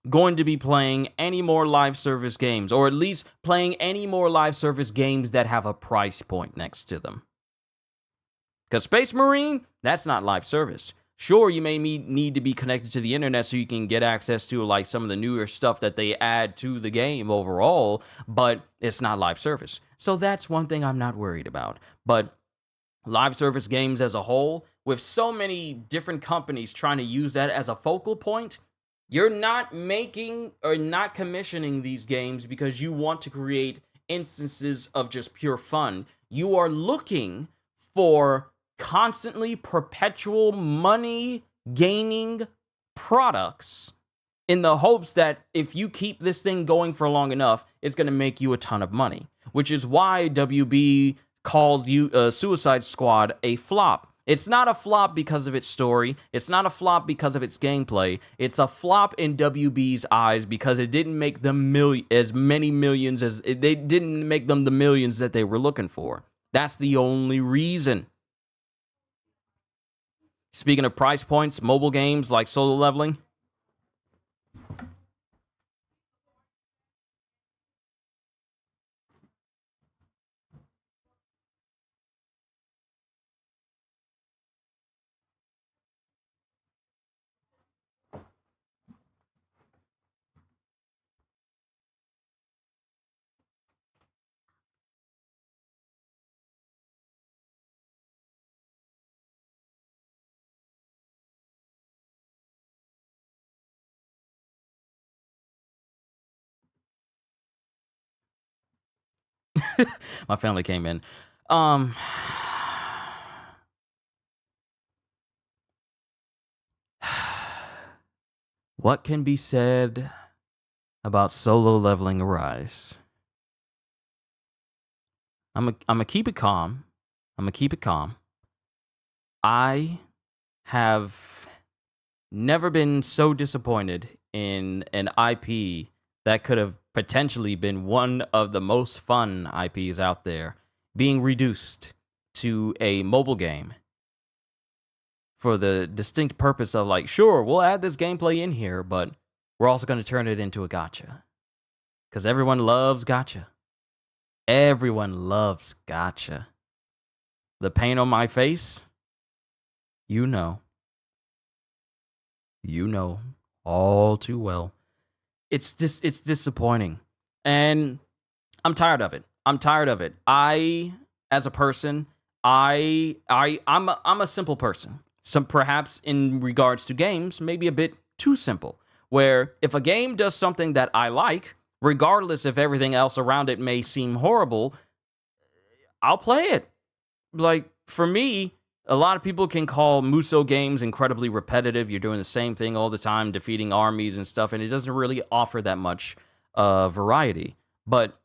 going to be playing any more live service games, or at least playing any more live service games that have a price point next to them. Because Space Marine, that's not live service. Sure, you may need to be connected to the internet so you can get access to like some of the newer stuff that they add to the game overall, but it's not live service. So that's one thing I'm not worried about. But live service games as a whole, with so many different companies trying to use that as a focal point, you're not making or not commissioning these games because you want to create instances of just pure fun. You are looking for constantly perpetual money gaining products in the hopes that if you keep this thing going for long enough, it's going to make you a ton of money, which is why WB calls Suicide Squad a flop. It's not a flop because of its story. It's not a flop because of its gameplay. It's a flop in WB's eyes because it didn't make them as many millions as they didn't make them the millions that they were looking for. That's the only reason. Speaking of price points, mobile games like Solo Leveling. My family came in. What can be said about solo leveling Arise? I'm gonna keep it calm. I have never been so disappointed in an IP that could have potentially been one of the most fun IPs out there being reduced to a mobile game for the distinct purpose of, like, sure, we'll add this gameplay in here, but we're also going to turn it into a gacha. Because everyone loves gacha. Everyone loves gacha. The pain on my face, you know. You know all too well. It's disappointing. And I'm tired of it. I, as a person, I'm a simple person. Some perhaps in regards to games, maybe a bit too simple. Where if a game does something that I like, regardless if everything else around it may seem horrible, I'll play it. Like, for me, a lot of people can call Muso games incredibly repetitive. You're doing the same thing all the time, defeating armies and stuff, and it doesn't really offer that much variety. But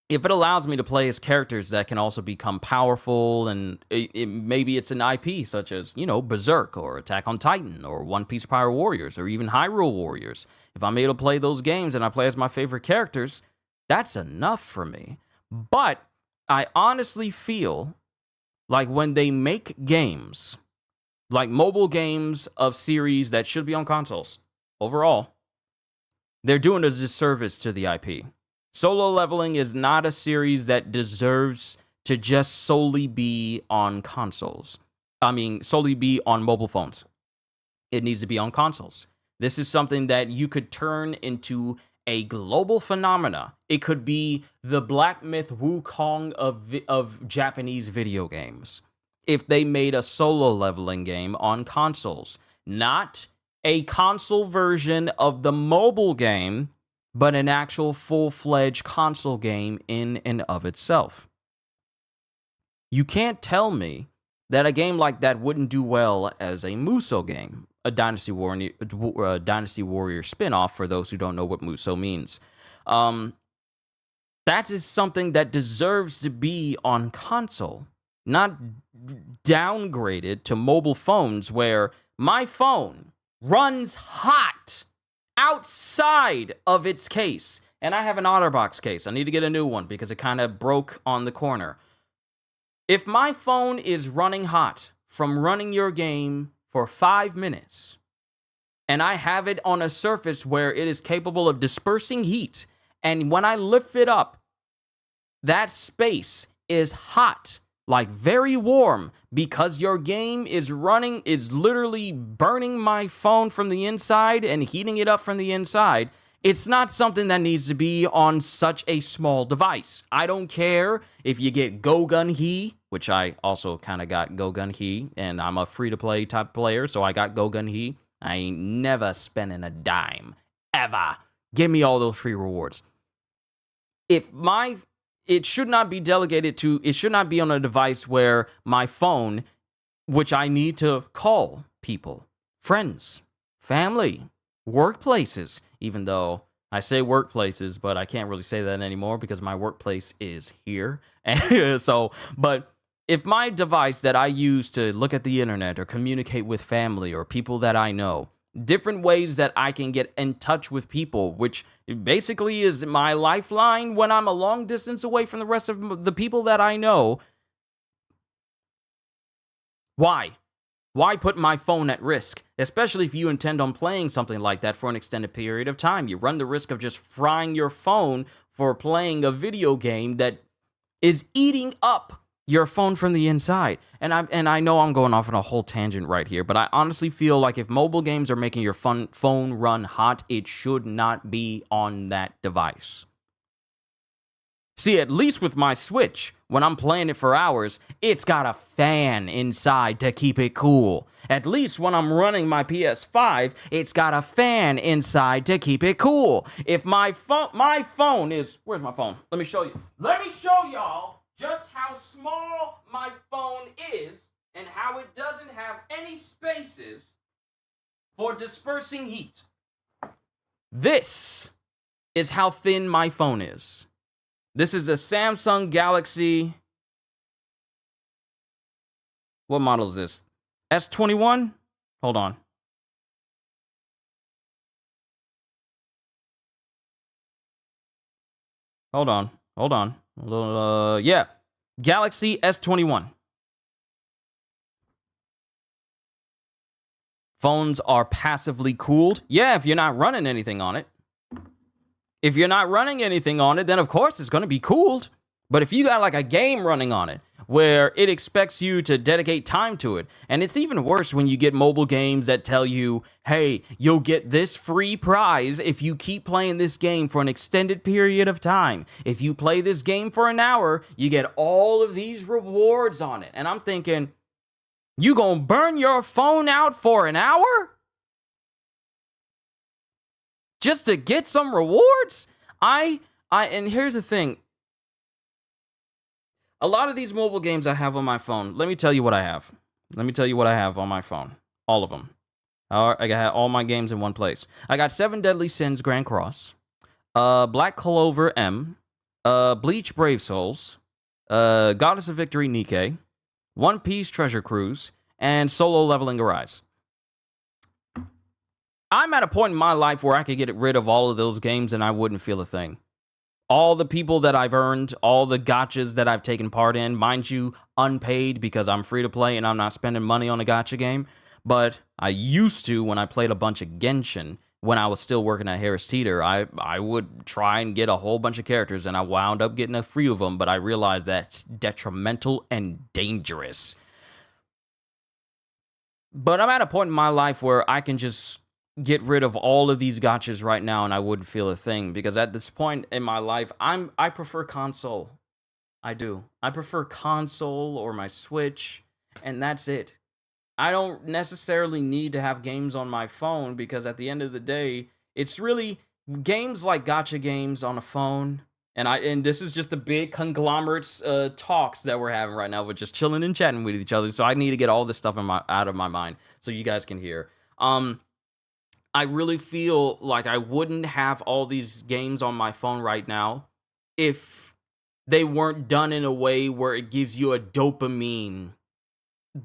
if it allows me to play as characters that can also become powerful, and maybe it's an IP such as, Berserk or Attack on Titan or One Piece Fire Warriors or even Hyrule Warriors. If I'm able to play those games and I play as my favorite characters, that's enough for me. But I honestly feel like when they make games, like mobile games of series that should be on consoles, overall, they're doing a disservice to the IP. Solo Leveling is not a series that deserves to just solely be on consoles. Solely be on mobile phones. It needs to be on consoles. This is something that you could turn into a global phenomena. It could be the Black Myth Wukong of Japanese video games. If they made a solo leveling game on consoles, not a console version of the mobile game, but an actual full-fledged console game in and of itself. You can't tell me that a game like that wouldn't do well as a Muso game, a Dynasty Warrior spin-off, for those who don't know what Muso means. That is something that deserves to be on console, not downgraded to mobile phones, where my phone runs hot outside of its case. And I have an OtterBox case. I need to get a new one because it kind of broke on the corner. If my phone is running hot from running your game for 5 minutes, and I have it on a surface where it is capable of dispersing heat, and when I lift it up, that space is hot, like very warm, because your game is literally burning my phone from the inside and heating it up from the inside. It's not something that needs to be on such a small device. I don't care if you get Gogun He, which I also kind of got Gogun He, and I'm a free-to-play type player, so I got Gogun He. I ain't never spending a dime, ever. Give me all those free rewards. It should not be delegated to, it should not be on a device where my phone, which I need to call people, friends, family, workplaces, even though I say workplaces, but I can't really say that anymore because my workplace is here. And but if my device that I use to look at the internet or communicate with family or people that I know, different ways that I can get in touch with people, which basically is my lifeline when I'm a long distance away from the rest of the people that I know. Why? Why put my phone at risk? Especially if you intend on playing something like that for an extended period of time. You run the risk of just frying your phone for playing a video game that is eating up your phone from the inside. And I know I'm going off on a whole tangent right here, but I honestly feel like if mobile games are making your phone run hot, it should not be on that device. See, at least with my Switch, when I'm playing it for hours, it's got a fan inside to keep it cool. At least when I'm running my PS5, it's got a fan inside to keep it cool. If my phone is, where's my phone? Let me show you. Let me show y'all just how small my phone is and how it doesn't have any spaces for dispersing heat. This is how thin my phone is. This is a Samsung Galaxy. What model is this? S21? Hold on. Hold on. Yeah. Galaxy S21. Phones are passively cooled. Yeah, if you're not running anything on it. If you're not running anything on it, then of course it's going to be cooled. But if you got like a game running on it, where it expects you to dedicate time to it, and it's even worse when you get mobile games that tell you, hey, you'll get this free prize if you keep playing this game for an extended period of time. If you play this game for an hour, you get all of these rewards on it. And I'm thinking, you gonna burn your phone out for an hour? Just to get some rewards? And here's the thing. A lot of these mobile games I have on my phone, let me tell you what I have. Let me tell you what I have on my phone. All of them. I got all my games in one place. I got 7 Deadly Sins Grand Cross, Black Clover M, Bleach Brave Souls, Goddess of Victory Nikke, One Piece Treasure Cruise, and Solo Leveling Arise. I'm at a point in my life where I could get rid of all of those games and I wouldn't feel a thing. All the people that I've earned, all the gachas that I've taken part in, mind you, unpaid because I'm free to play and I'm not spending money on a gacha game. But I used to when I played a bunch of Genshin when I was still working at Harris Teeter. I would try and get a whole bunch of characters and I wound up getting a few of them, but I realized that's detrimental and dangerous. But I'm at a point in my life where I can just get rid of all of these gachas right now and I wouldn't feel a thing, because at this point in my life I prefer console. I do. I prefer console or my Switch, and that's it. I don't necessarily need to have games on my phone, because at the end of the day, it's really games like gacha games on a phone. And this is just the big conglomerates talks that we're having right now. We're just chilling and chatting with each other, so I need to get all this stuff out of my mind so you guys can hear. I really feel like I wouldn't have all these games on my phone right now if they weren't done in a way where it gives you a dopamine.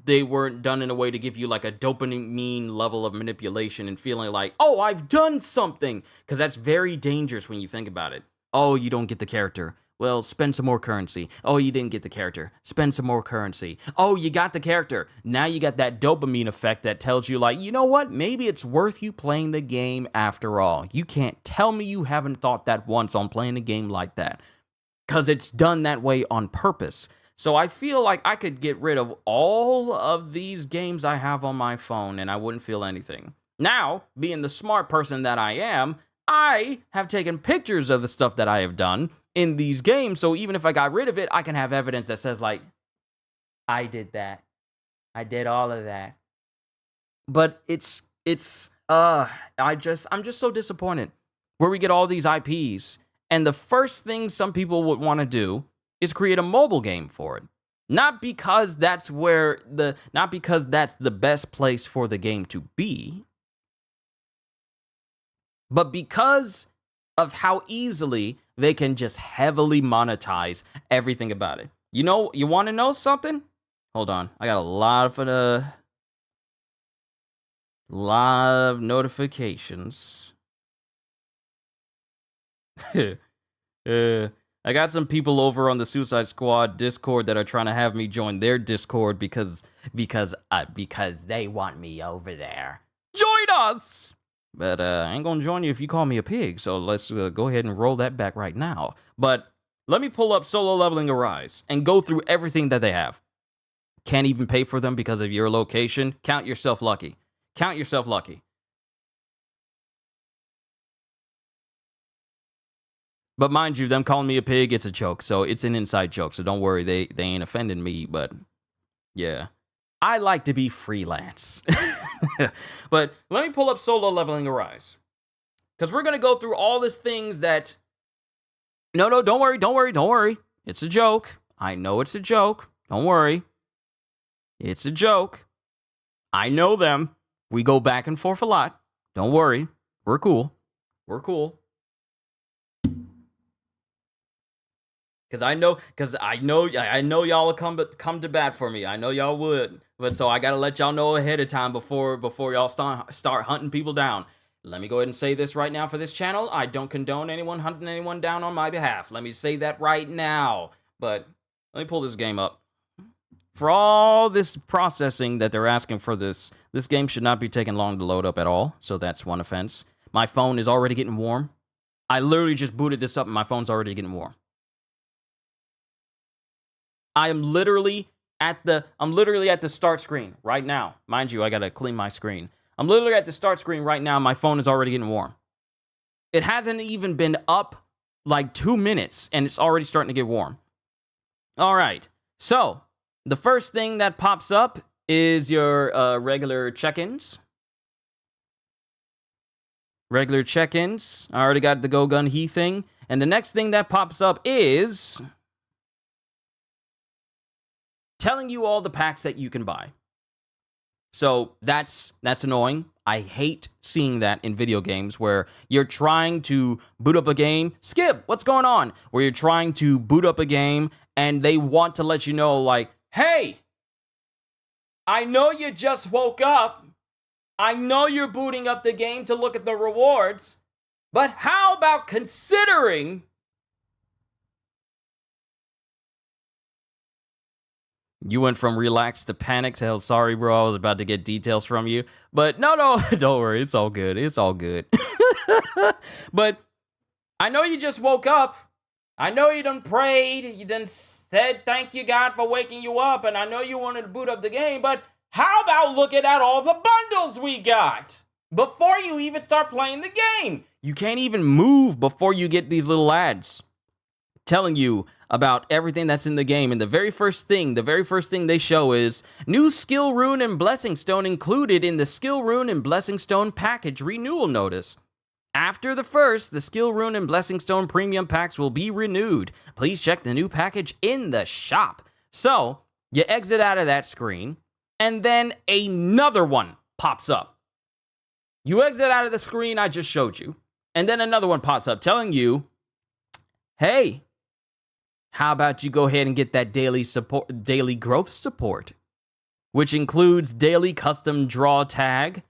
They weren't done in a way to give you like a dopamine level of manipulation and feeling like, oh, I've done something. Because that's very dangerous when you think about it. Oh, you don't get the character. Well, spend some more currency. Oh, you didn't get the character. Spend some more currency. Oh, you got the character. Now you got that dopamine effect that tells you, like, you know what? Maybe it's worth you playing the game after all. You can't tell me you haven't thought that once on playing a game like that, because it's done that way on purpose. So I feel like I could get rid of all of these games I have on my phone and I wouldn't feel anything. Now, being the smart person that I am, I have taken pictures of the stuff that I have done in these games, so even if I got rid of it, I can have evidence that says, like, I did that. I did all of that. But I'm just so disappointed where we get all these IPs, and the first thing some people would want to do is create a mobile game for it. Not because that's the best place for the game to be, but because of how easily they can just heavily monetize everything about it. You know, you want to know something? Hold on. I got a lot of notifications. I got some people over on the Suicide Squad Discord that are trying to have me join their Discord because they want me over there. Join us! But I ain't gonna join you if you call me a pig, so let's go ahead and roll that back right now. But let me pull up Solo Leveling Arise and go through everything that they have. Can't even pay for them because of your location. Count yourself lucky. Count yourself lucky. But mind you, them calling me a pig, it's a joke. So it's an inside joke. So don't worry, they ain't offending me. But yeah. I like to be freelance. But let me pull up Solo Leveling Arise. Because we're going to go through all these things that... No, don't worry. It's a joke. I know it's a joke. Don't worry. It's a joke. I know them. We go back and forth a lot. Don't worry. We're cool. Because I know y'all will come to bat for me. I know y'all would. But so I got to let y'all know ahead of time before y'all start hunting people down. Let me go ahead and say this right now for this channel. I don't condone anyone hunting anyone down on my behalf. Let me say that right now. But let me pull this game up. For all this processing that they're asking for this game should not be taking long to load up at all. So that's one offense. My phone is already getting warm. I literally just booted this up and my phone's already getting warm. I'm literally at the start screen right now. Mind you, I gotta clean my screen. I'm literally at the start screen right now. My phone is already getting warm. It hasn't even been up like 2 minutes and it's already starting to get warm. All right. So the first thing that pops up is your regular check-ins. I already got the Go Gun He thing. And the next thing that pops up is telling you all the packs that you can buy. So that's annoying. I hate seeing that in video games where you're trying to boot up a game. Skip, what's going on? Where you're trying to boot up a game and they want to let you know, like, hey, I know you just woke up. I know you're booting up the game to look at the rewards. But how about considering... You went from relaxed to panic to hell. Sorry, bro. I was about to get details from you. But no, don't worry. It's all good. But I know you just woke up. I know you done prayed. You done said thank you, God, for waking you up. And I know you wanted to boot up the game. But how about looking at all the bundles we got before you even start playing the game? You can't even move before you get these little ads telling you about everything that's in the game. And the very first thing they show is new skill rune and blessing stone included in the skill rune and blessing stone package renewal notice. After the skill rune and blessing stone premium packs will be renewed. Please check the new package in the shop. So you exit out of that screen and then another one pops up. You exit out of the screen I just showed you and then another one pops up telling you, hey, how about you go ahead and get that daily growth support, which includes daily custom draw tag,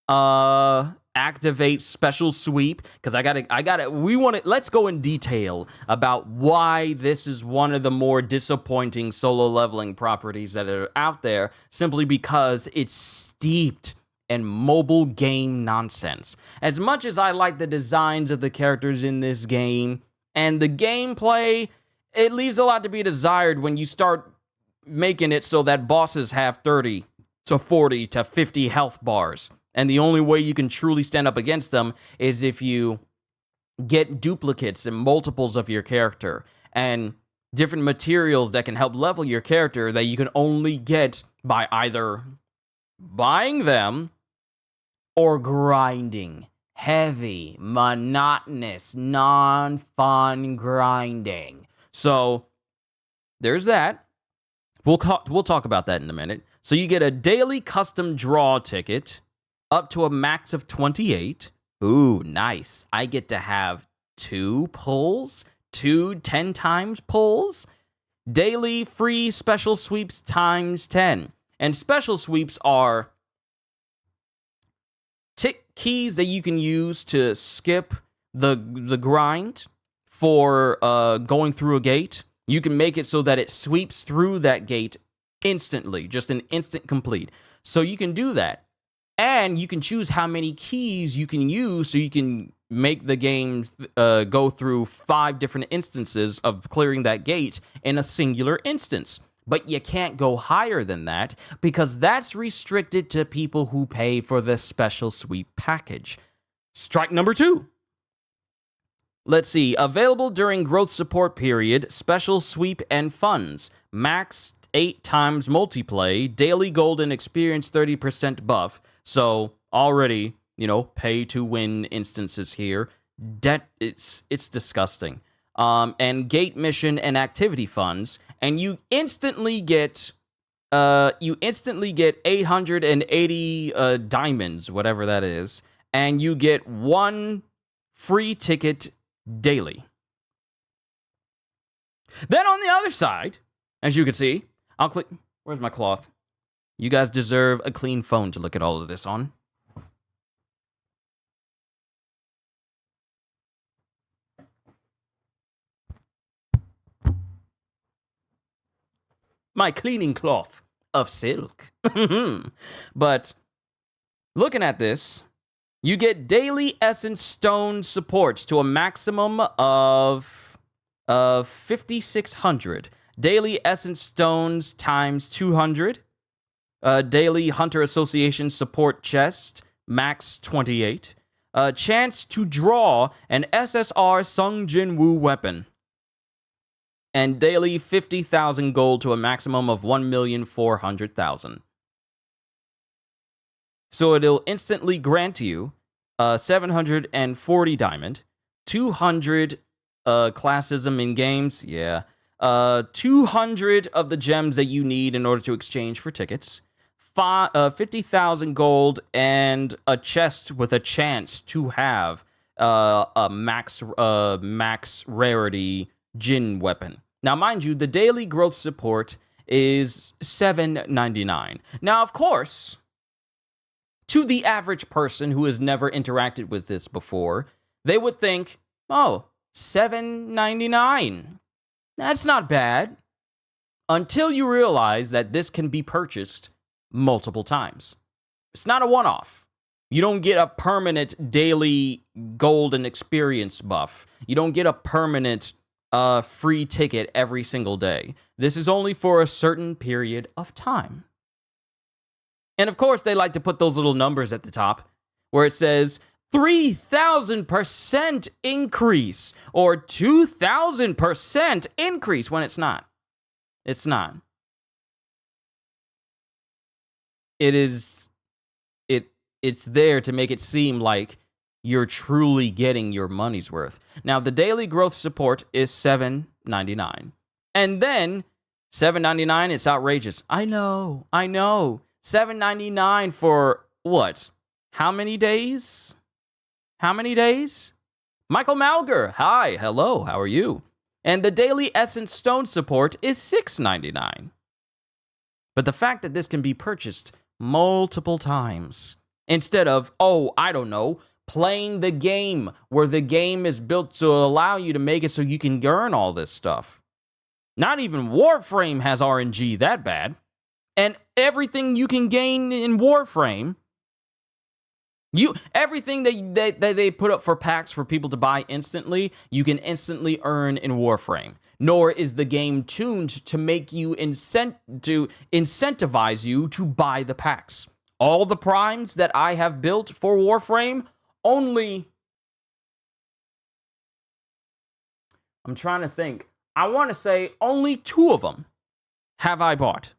activate special sweep, because let's go in detail about why this is one of the more disappointing solo leveling properties that are out there, simply because it's steeped in mobile game nonsense. As much as I like the designs of the characters in this game and the gameplay, it leaves a lot to be desired when you start making it so that bosses have 30 to 40 to 50 health bars. And the only way you can truly stand up against them is if you get duplicates and multiples of your character and different materials that can help level your character that you can only get by either buying them or grinding. Heavy, monotonous, non-fun grinding. So there's that. We'll talk about that in a minute. So you get a daily custom draw ticket up to a max of 28. Ooh, nice. I get to have 2 pulls, 2 10 times pulls. Daily free special sweeps times 10. And special sweeps are tick keys that you can use to skip the grind for going through a gate. You can make it so that it sweeps through that gate instantly, just an instant complete. So you can do that. And you can choose how many keys you can use so you can make the game go through 5 different instances of clearing that gate in a singular instance. But you can't go higher than that because that's restricted to people who pay for the special sweep package. Strike number 2. Let's see. Available during growth support period, special sweep and funds. Maxed 8 times multiplay, daily golden experience 30% buff. So already, pay to win instances here. It's disgusting. And gate mission and activity funds, and you instantly get 880 diamonds, whatever that is, and you get 1 free ticket daily. Then on the other side, as you can see, I'll click. Where's my cloth? You guys deserve a clean phone to look at all of this on. My cleaning cloth of silk. But looking at this, you get daily essence stone support to a maximum of 5,600. Daily essence stones times 200. Daily Hunter Association support chest, max 28. Chance to draw an SSR Sung Jin Woo weapon. And daily 50,000 gold to a maximum of 1,400,000. So it'll instantly grant you 740 diamond, 200 classism in games, 200 of the gems that you need in order to exchange for tickets, 50,000 gold, and a chest with a chance to have a max rarity Jin weapon. Now, mind you, the daily growth support is $7.99. Now, of course, to the average person who has never interacted with this before, they would think, oh, $7.99. That's not bad. Until you realize that this can be purchased multiple times. It's not a one-off. You don't get a permanent daily golden experience buff. You don't get a permanent free ticket every single day. This is only for a certain period of time. And of course, they like to put those little numbers at the top where it says 3,000% increase or 2,000% increase when it's not. It's not. It's there to make it seem like you're truly getting your money's worth. Now, the daily growth support is $7.99. And then $7.99, it's outrageous. I know. $7.99 for what? How many days? Michael Malger, hi, hello, how are you? And the daily essence stone support is $6.99. But the fact that this can be purchased multiple times instead of, playing the game where the game is built to allow you to make it so you can earn all this stuff. Not even Warframe has RNG that bad. And everything you can gain in Warframe, everything that they put up for packs for people to buy instantly, you can instantly earn in Warframe. Nor is the game tuned to make you incentivize you to buy the packs. All the primes that I have built for Warframe, I'm trying to think. I want to say only 2 of them have I bought.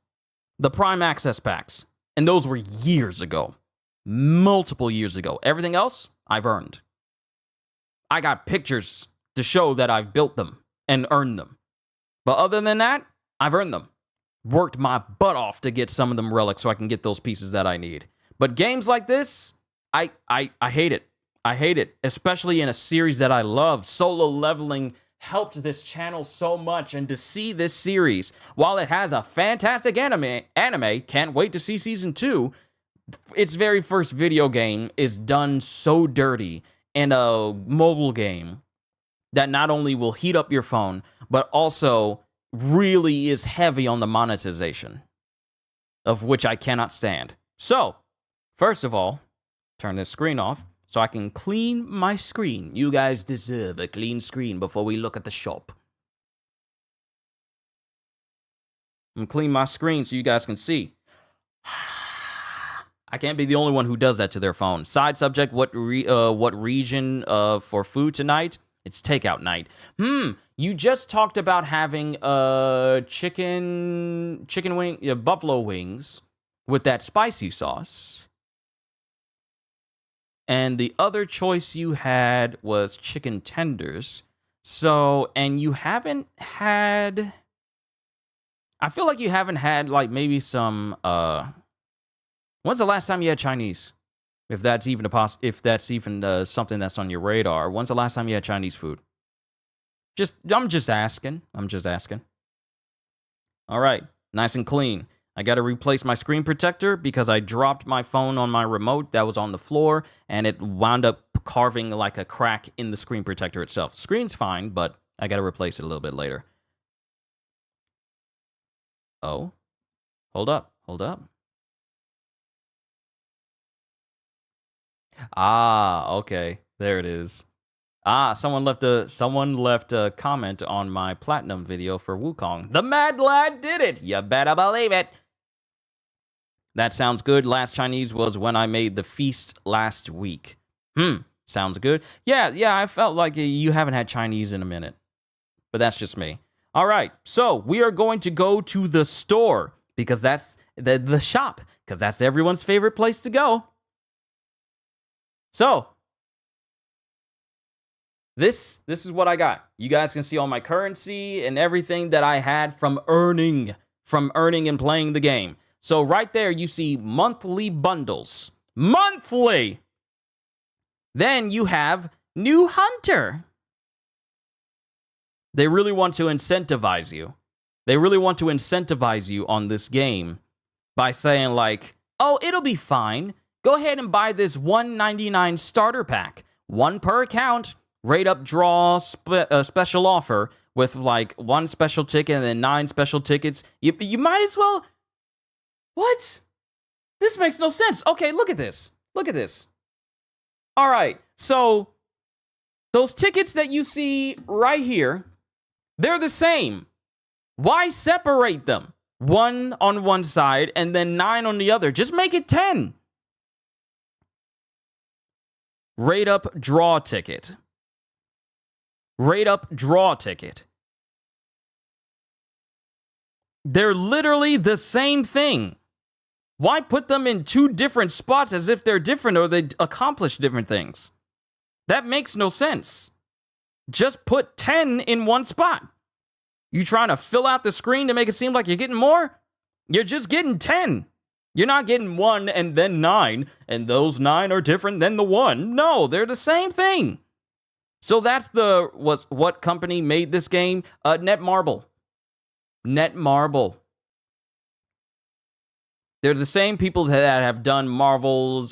The Prime Access packs. And those were years ago. Multiple years ago. Everything else, I've earned. I got pictures to show that I've built them and earned them. But other than that, I've earned them. Worked my butt off to get some of them relics so I can get those pieces that I need. But games like this, I hate it. I hate it, especially in a series that I love. Solo leveling helped this channel so much, and to see this series, while it has a fantastic anime, can't wait to see season 2, its very first video game is done so dirty in a mobile game that not only will heat up your phone, but also really is heavy on the monetization, of which I cannot stand. So, first of all, turn this screen off so I can clean my screen. You guys deserve a clean screen before we look at the shop. I'm gonna clean my screen so you guys can see. I can't be the only one who does that to their phone. Side subject, what region for food tonight? It's takeout night. You just talked about having chicken wing, buffalo wings with that spicy sauce. And the other choice you had was chicken tenders. So, and you haven't had... I feel like you haven't had, like, maybe some, when's the last time you had Chinese? If that's even something that's on your radar. When's the last time you had Chinese food? I'm just asking. All right, nice and clean. I got to replace my screen protector because I dropped my phone on my remote that was on the floor, and it wound up carving like a crack in the screen protector itself. Screen's fine, but I got to replace it a little bit later. Oh, hold up. Ah, okay. There it is. Ah, someone left a comment on my platinum video for Wukong. The Mad Lad did it. You better believe it. That sounds good. Last Chinese was when I made the feast last week. Sounds good. Yeah, I felt like you haven't had Chinese in a minute. But that's just me. All right, so we are going to go to the store because that's the shop, because that's everyone's favorite place to go. So, this is what I got. You guys can see all my currency and everything that I had from earning and playing the game. So right there, you see monthly bundles. Monthly! Then you have new hunter. They really want to incentivize you. They really want to incentivize you on this game by saying like, oh, it'll be fine. Go ahead and buy this $1.99 starter pack. 1 per account, rate up draw special offer with like 1 special ticket and then 9 special tickets. You might as well... What? This makes no sense. Okay, look at this. All right, so those tickets that you see right here, they're the same. Why separate them? 1 on one side and then 9 on the other. Just make it 10. Rate up draw ticket. They're literally the same thing. Why put them in 2 different spots as if they're different or they accomplish different things? That makes no sense. Just put 10 in 1 spot. You trying to fill out the screen to make it seem like you're getting more? You're just getting 10. You're not getting 1 and then 9, and those 9 are different than the 1. No, they're the same thing. So that's what company made this game? Netmarble. They're the same people that have done Marvel's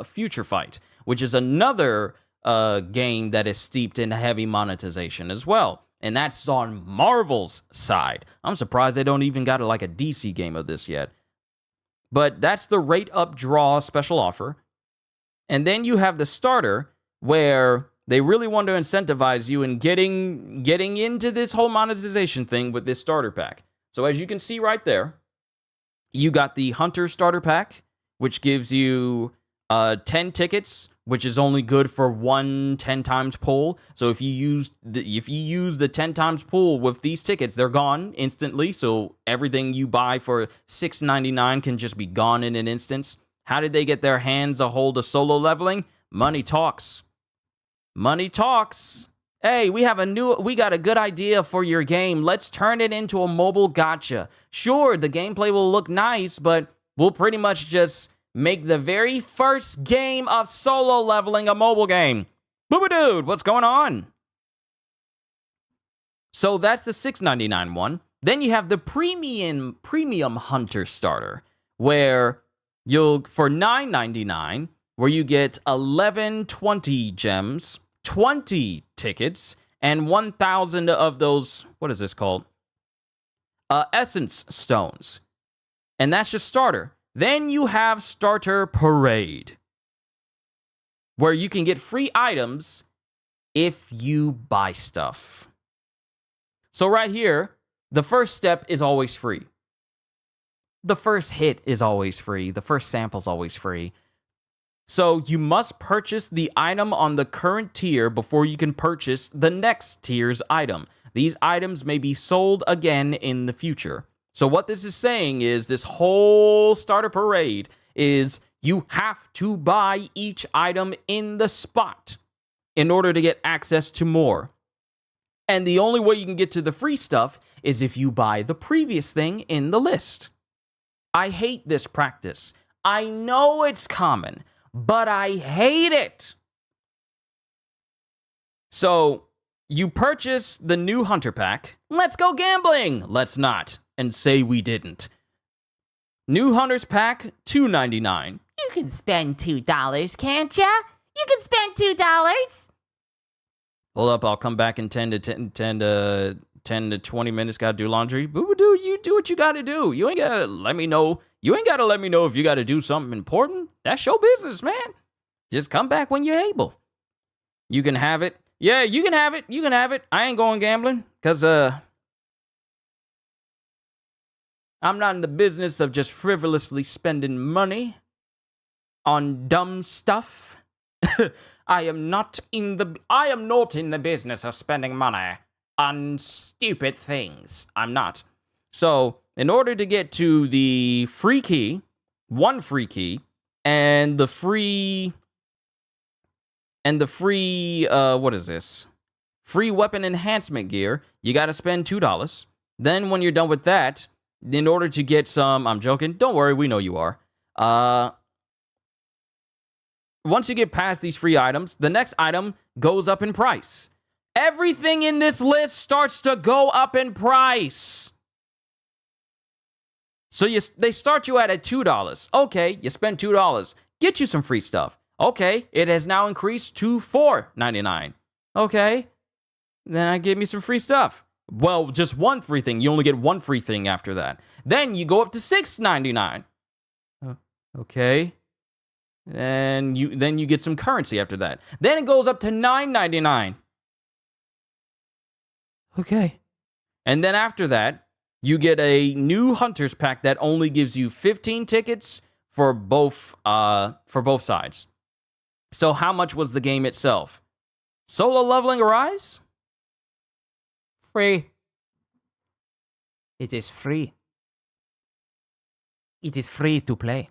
Future Fight, which is another game that is steeped in heavy monetization as well. And that's on Marvel's side. I'm surprised they don't even got like a DC game of this yet. But that's the rate up draw special offer. And then you have the starter where they really want to incentivize you in getting into this whole monetization thing with this starter pack. So as you can see right there, you got the Hunter starter pack, which gives you 10 tickets, which is only good for 1 10 times pull. So if you use the 10 times pull with these tickets, they're gone instantly. So everything you buy for $6.99 can just be gone in an instance. How did they get their hands a hold of solo leveling? Money talks. Hey, we got a good idea for your game. Let's turn it into a mobile gacha. Sure, the gameplay will look nice, but we'll pretty much just make the very first game of solo leveling a mobile game. Booba dude, what's going on? So that's the $6.99 one. Then you have the premium Hunter starter, where for $9.99, where you get 20 gems, 20 tickets, and 1,000 of those, what is this called? Essence stones. And that's just starter. Then you have Starter Parade, where you can get free items if you buy stuff. So right here, the first step is always free. The first hit is always free. The first sample is always free. So you must purchase the item on the current tier before you can purchase the next tier's item. These items may be sold again in the future. So what this is saying is this whole starter parade is you have to buy each item in the spot in order to get access to more. And the only way you can get to the free stuff is if you buy the previous thing in the list. I hate this practice. I know it's common, but I hate it. So, you purchase the new Hunter Pack. Let's go gambling! Let's not. And say we didn't. New Hunter's Pack, $2.99. You can spend $2, can't ya? You can spend $2. Hold up, I'll come back in 10 to 20 minutes. Gotta do laundry. Boo-boo-doo, you do what you gotta do. You ain't gotta let me know. You ain't gotta let me know if you gotta do something important. That's your business, man. Just come back when you're able. You can have it. Yeah, you can have it. You can have it. I ain't going gambling, because, I'm not in the business of just frivolously spending money on dumb stuff. I am not in the business of spending money on stupid things. I'm not. So, in order to get to the free key, one free key, and the free, what is this? Free weapon enhancement gear, you gotta spend $2. Then when you're done with that, in order to get some, I'm joking, don't worry, we know you are. Once you get past these free items, the next item goes up in price. Everything in this list starts to go up in price. So they start you at $2. Okay, you spend $2. Get you some free stuff. Okay, it has now increased to $4.99. Okay, then I give me some free stuff. Well, just one free thing. You only get one free thing after that. Then you go up to $6.99. Okay. And you get some currency after that. Then it goes up to $9.99. Okay. And then after that, you get a new Hunter's Pack that only gives you 15 tickets for both sides. So how much was the game itself? Solo Leveling Arise? Free. It is free. It is free to play.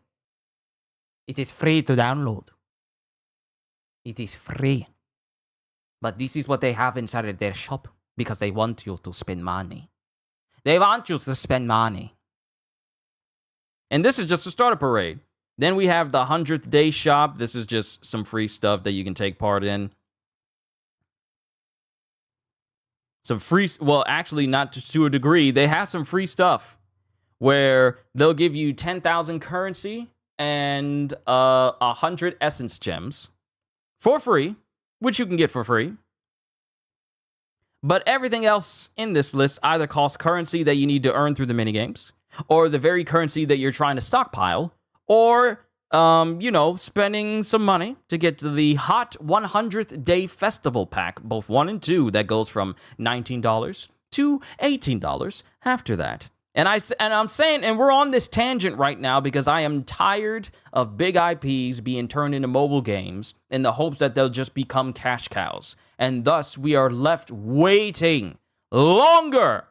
It is free to download. It is free. But this is what they have inside of their shop because they want you to spend money. They want you to spend money. And this is just a starter parade. Then we have the 100th Day Shop. This is just some free stuff that you can take part in. Some free, well, actually not to a degree. They have some free stuff where they'll give you 10,000 currency and 100 essence gems for free, which you can get for free. But everything else in this list either costs currency that you need to earn through the minigames, or the very currency that you're trying to stockpile, or, spending some money to get to the hot 100th Day Festival Pack, both 1 and 2, that goes from $19 to $18 after that. And I'm saying, and we're on this tangent right now because I am tired of big IPs being turned into mobile games in the hopes that they'll just become cash cows. And thus, we are left waiting longer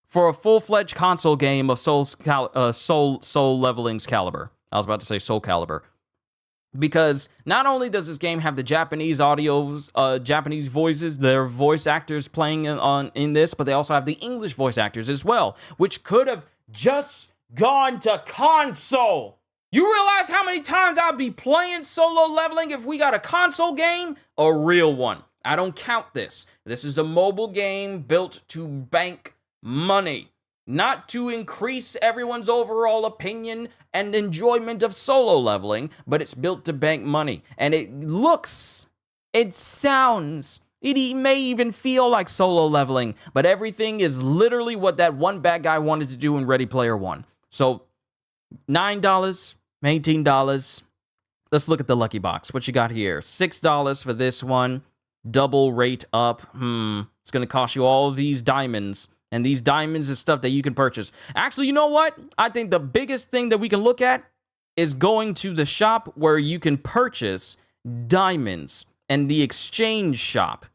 for a full-fledged console game of Soul Leveling's caliber. I was about to say Soul Calibur. Because not only does this game have the Japanese Japanese voices, their voice actors playing in this, but they also have the English voice actors as well, which could have just gone to console. You realize how many times I'd be playing Solo Leveling if we got a console game? A real one. I don't count this. This is a mobile game built to bank money, not to increase everyone's overall opinion and enjoyment of solo leveling, but it's built to bank money. And it looks, it sounds, it may even feel like solo leveling, but everything is literally what that one bad guy wanted to do in Ready Player One. So, $9, $18. Let's look at the lucky box. What you got here? $6 for this one. Double rate up. It's going to cost you all of these diamonds. And these diamonds is stuff that you can purchase. Actually, you know what? I think the biggest thing that we can look at is going to the shop where you can purchase diamonds and the exchange shop.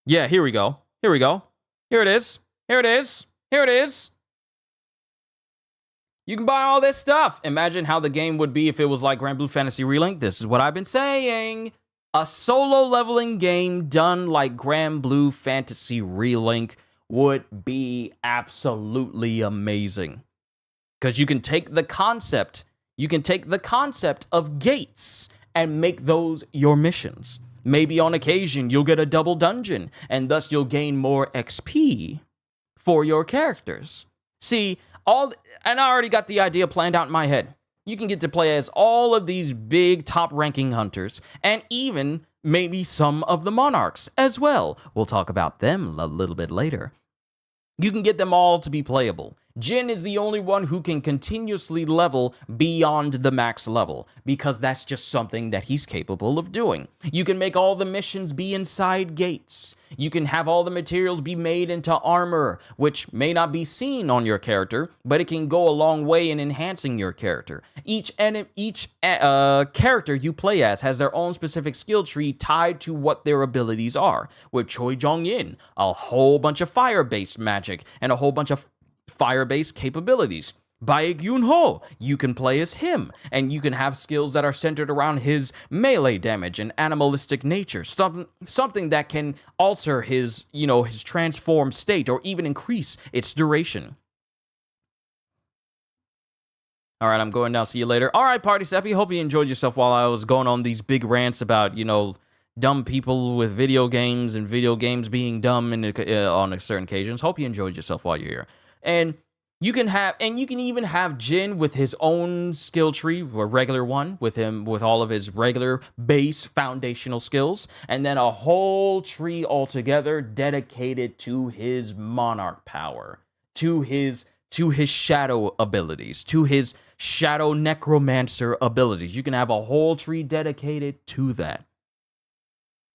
Yeah, here we go. Here we go. Here it is. Here it is. Here it is. You can buy all this stuff. Imagine how the game would be if it was like Grand Blue Fantasy Relink. This is what I've been saying. A solo leveling game done like Grand Blue Fantasy Relink would be absolutely amazing. Because you can take the concept of gates and make those your missions. Maybe on occasion you'll get a double dungeon, and thus you'll gain more XP for your characters. See, and I already got the idea planned out in my head. You can get to play as all of these big top-ranking hunters, and even maybe some of the monarchs as well. We'll talk about them a little bit later. You can get them all to be playable. Jin is the only one who can continuously level beyond the max level, because that's just something that he's capable of doing. You can make all the missions be inside gates. You can have all the materials be made into armor, which may not be seen on your character, but it can go a long way in enhancing your character. Each character you play as has their own specific skill tree tied to what their abilities are. With Choi Jong-in, a whole bunch of fire-based magic and a whole bunch of fire-based capabilities. Baek Yoon-ho, you can play as him, and you can have skills that are centered around his melee damage and animalistic nature, something that can alter his transformed state or even increase its duration. All right, I'm going now. See you later. All right, Party Seppi, hope you enjoyed yourself while I was going on these big rants about, dumb people with video games and video games being dumb on certain occasions. Hope you enjoyed yourself while you're here. And you can even have Jin with his own skill tree, a regular one, with all of his regular base foundational skills, and then a whole tree altogether dedicated to his monarch power, to his shadow abilities, to his shadow necromancer abilities. You can have a whole tree dedicated to that.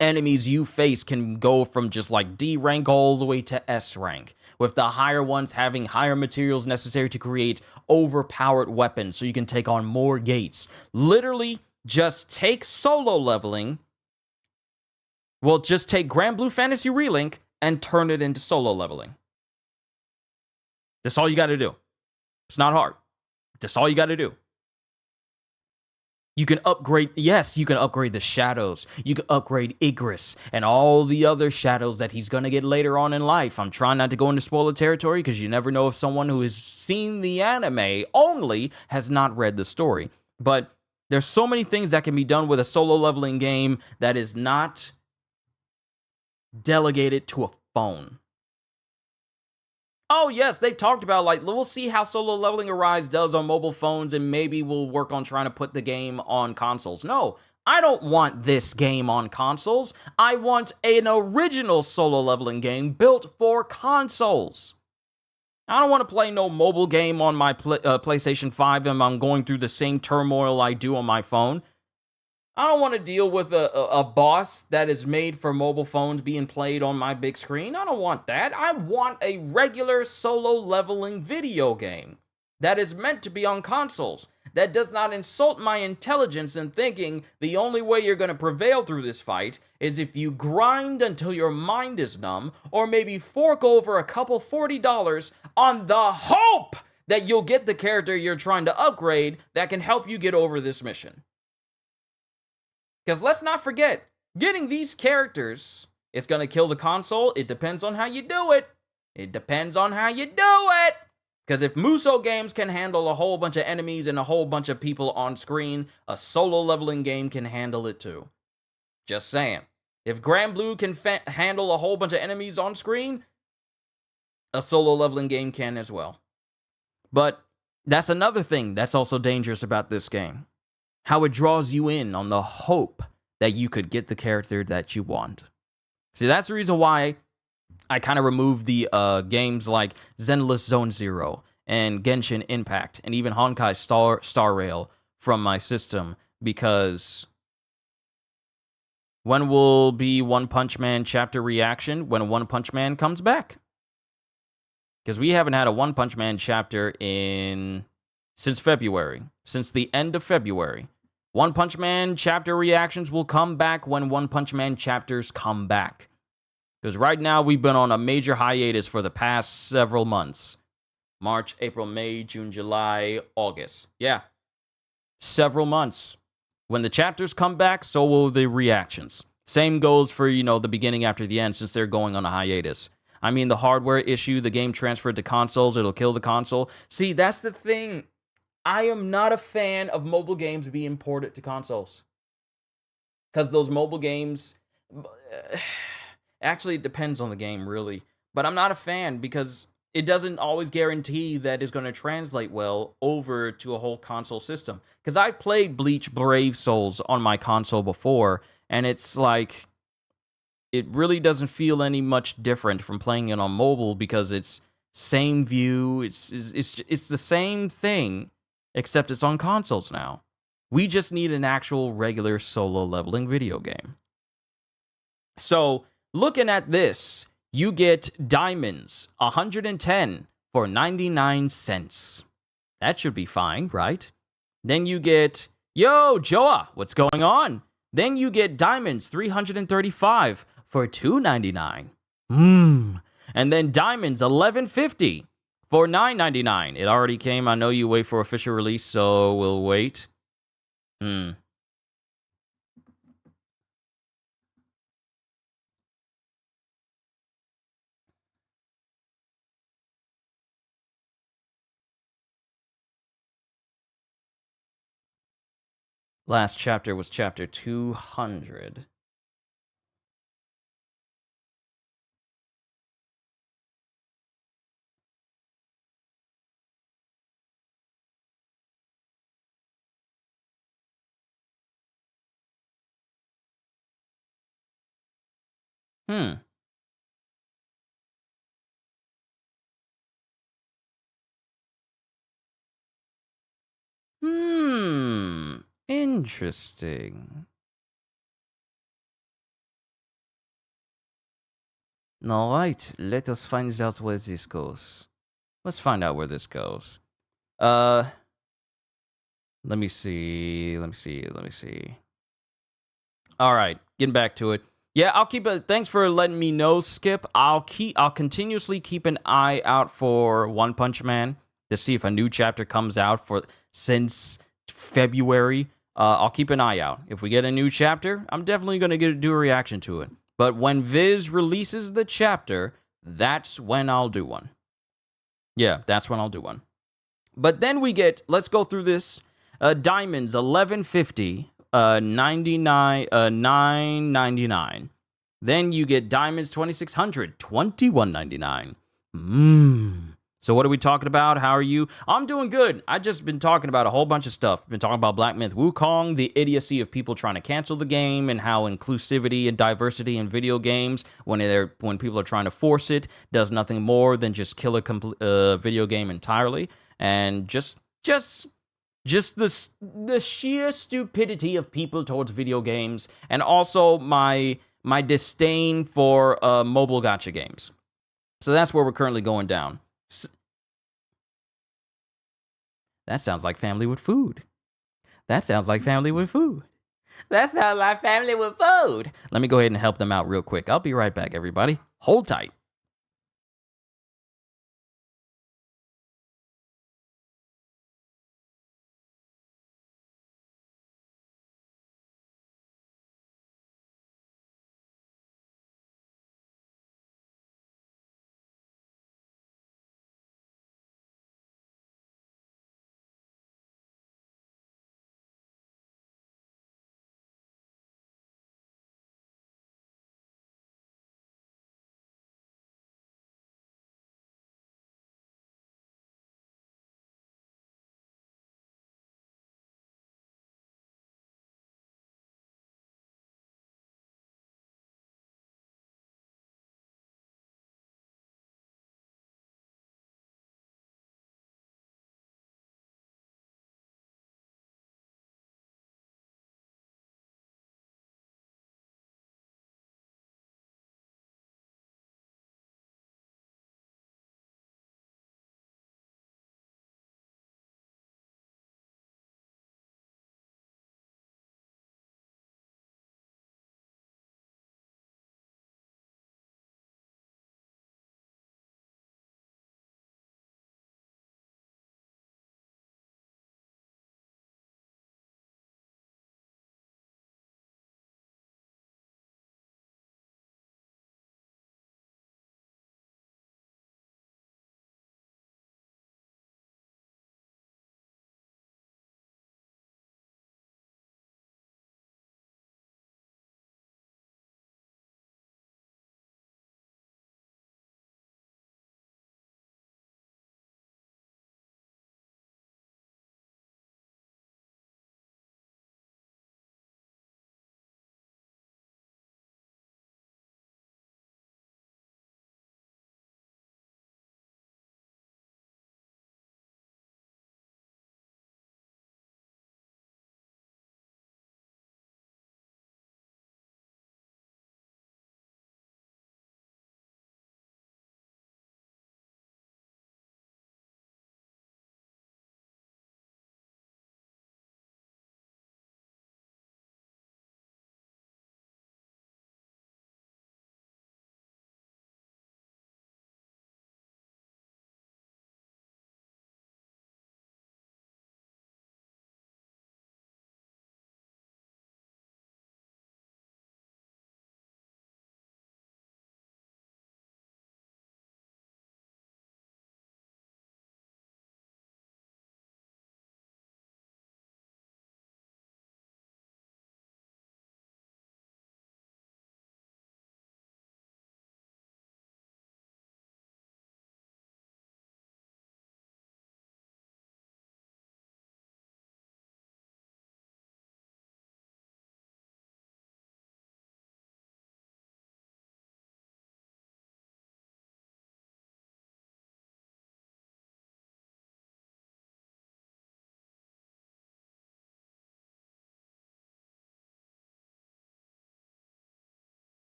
Enemies you face can go from just like D rank all the way to S rank, with the higher ones having higher materials necessary to create overpowered weapons so you can take on more gates. Literally, just take solo leveling. Well, just take Grand Blue Fantasy Relink and turn it into solo leveling. That's all you got to do. It's not hard. That's all you got to do. You can upgrade the shadows. You can upgrade Igris and all the other shadows that he's going to get later on in life. I'm trying not to go into spoiler territory because you never know if someone who has seen the anime only has not read the story. But there's so many things that can be done with a solo leveling game that is not delegated to a phone. Oh, yes, they talked about, we'll see how Solo Leveling Arise does on mobile phones, and maybe we'll work on trying to put the game on consoles. No, I don't want this game on consoles. I want an original Solo Leveling game built for consoles. I don't want to play no mobile game on my PlayStation 5 and I'm going through the same turmoil I do on my phone. I don't want to deal with a boss that is made for mobile phones being played on my big screen. I don't want that. I want a regular solo leveling video game that is meant to be on consoles, that does not insult my intelligence in thinking the only way you're going to prevail through this fight is if you grind until your mind is numb, or maybe fork over a couple $40 on the hope that you'll get the character you're trying to upgrade that can help you get over this mission. Because let's not forget, getting these characters is going to kill the console. It depends on how you do it. Because if Muso games can handle a whole bunch of enemies and a whole bunch of people on screen, a solo leveling game can handle it too. Just saying. If Grand Blue can handle a whole bunch of enemies on screen, a solo leveling game can as well. But that's another thing that's also dangerous about this game. How it draws you in on the hope that you could get the character that you want. See, that's the reason why I kind of removed the games like Zenless Zone Zero and Genshin Impact and even Honkai Star Rail from my system, because when will be One Punch Man chapter reaction when One Punch Man comes back? Because we haven't had a One Punch Man chapter in since February, since the end of February. One Punch Man chapter reactions will come back when One Punch Man chapters come back. Because right now we've been on a major hiatus for the past several months. March, April, May, June, July, August. Yeah, several months. When the chapters come back, so will the reactions. Same goes for, the beginning after the end, since they're going on a hiatus. I mean, the hardware issue, the game transferred to consoles, it'll kill the console. See, that's the thing. I am not a fan of mobile games being ported to consoles. Because those mobile games... Actually, it depends on the game, really. But I'm not a fan because it doesn't always guarantee that it's going to translate well over to a whole console system. Because I've played Bleach Brave Souls on my console before, and it's like... It really doesn't feel any much different from playing it on mobile because it's same view, it's the same thing, except it's on consoles now. We just need an actual regular solo leveling video game. So, looking at this, you get diamonds, 110 for 99 cents. That should be fine, right? Then you get, yo, Joa, what's going on? Then you get diamonds, 335 for $2.99. And then diamonds, 1150 for $9.99. It already came. I know you wait for official release, so we'll wait. Last chapter was chapter 200. Interesting. Alright, let us find out where this goes. Let's find out where this goes. Let me see. Alright, getting back to it. Yeah, I'll keep it. Thanks for letting me know, Skip. I'll continuously keep an eye out for One Punch Man to see if a new chapter comes out since February. I'll keep an eye out. If we get a new chapter, I'm definitely going to do a reaction to it. But when Viz releases the chapter, that's when I'll do one. Yeah, that's when I'll do one. But then we get, let's go through this. Diamonds, 1150, 99, 999. Then you get diamonds, 2600, 2199. So what are we talking about? How are you? I'm doing good. I just been talking about a whole bunch of stuff. Been talking about Black Myth Wukong, the idiocy of people trying to cancel the game, and how inclusivity and diversity in video games, when people are trying to force it, does nothing more than just kill a video game entirely. And just the sheer stupidity of people towards video games, and also my disdain for mobile gacha games. So that's where we're currently going down. That sounds like family with food. That sounds like family with food. That sounds like family with food. Let me go ahead and help them out real quick. I'll be right back, everybody. Hold tight.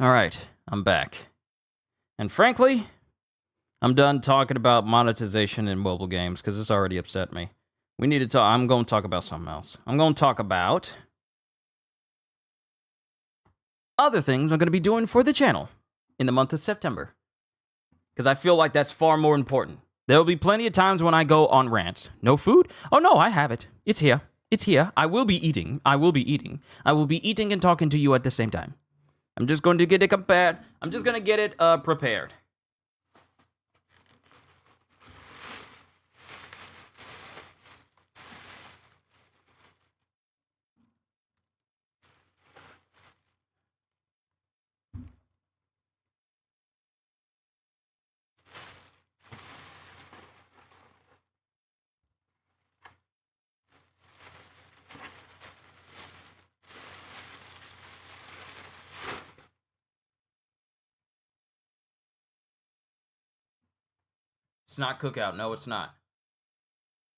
All right, I'm back. And frankly, I'm done talking about monetization in mobile games because it's already upset me. We need to talk. I'm going to talk about something else. I'm going to talk about other things I'm going to be doing for the channel in the month of September. Because I feel like that's far more important. There will be plenty of times when I go on rants. No food? Oh no, I have it. It's here. It's here. I will be eating. I will be eating. I will be eating and talking to you at the same time. I'm just going to get it compared. I'm just going to get it prepared. It's not cookout. No, it's not.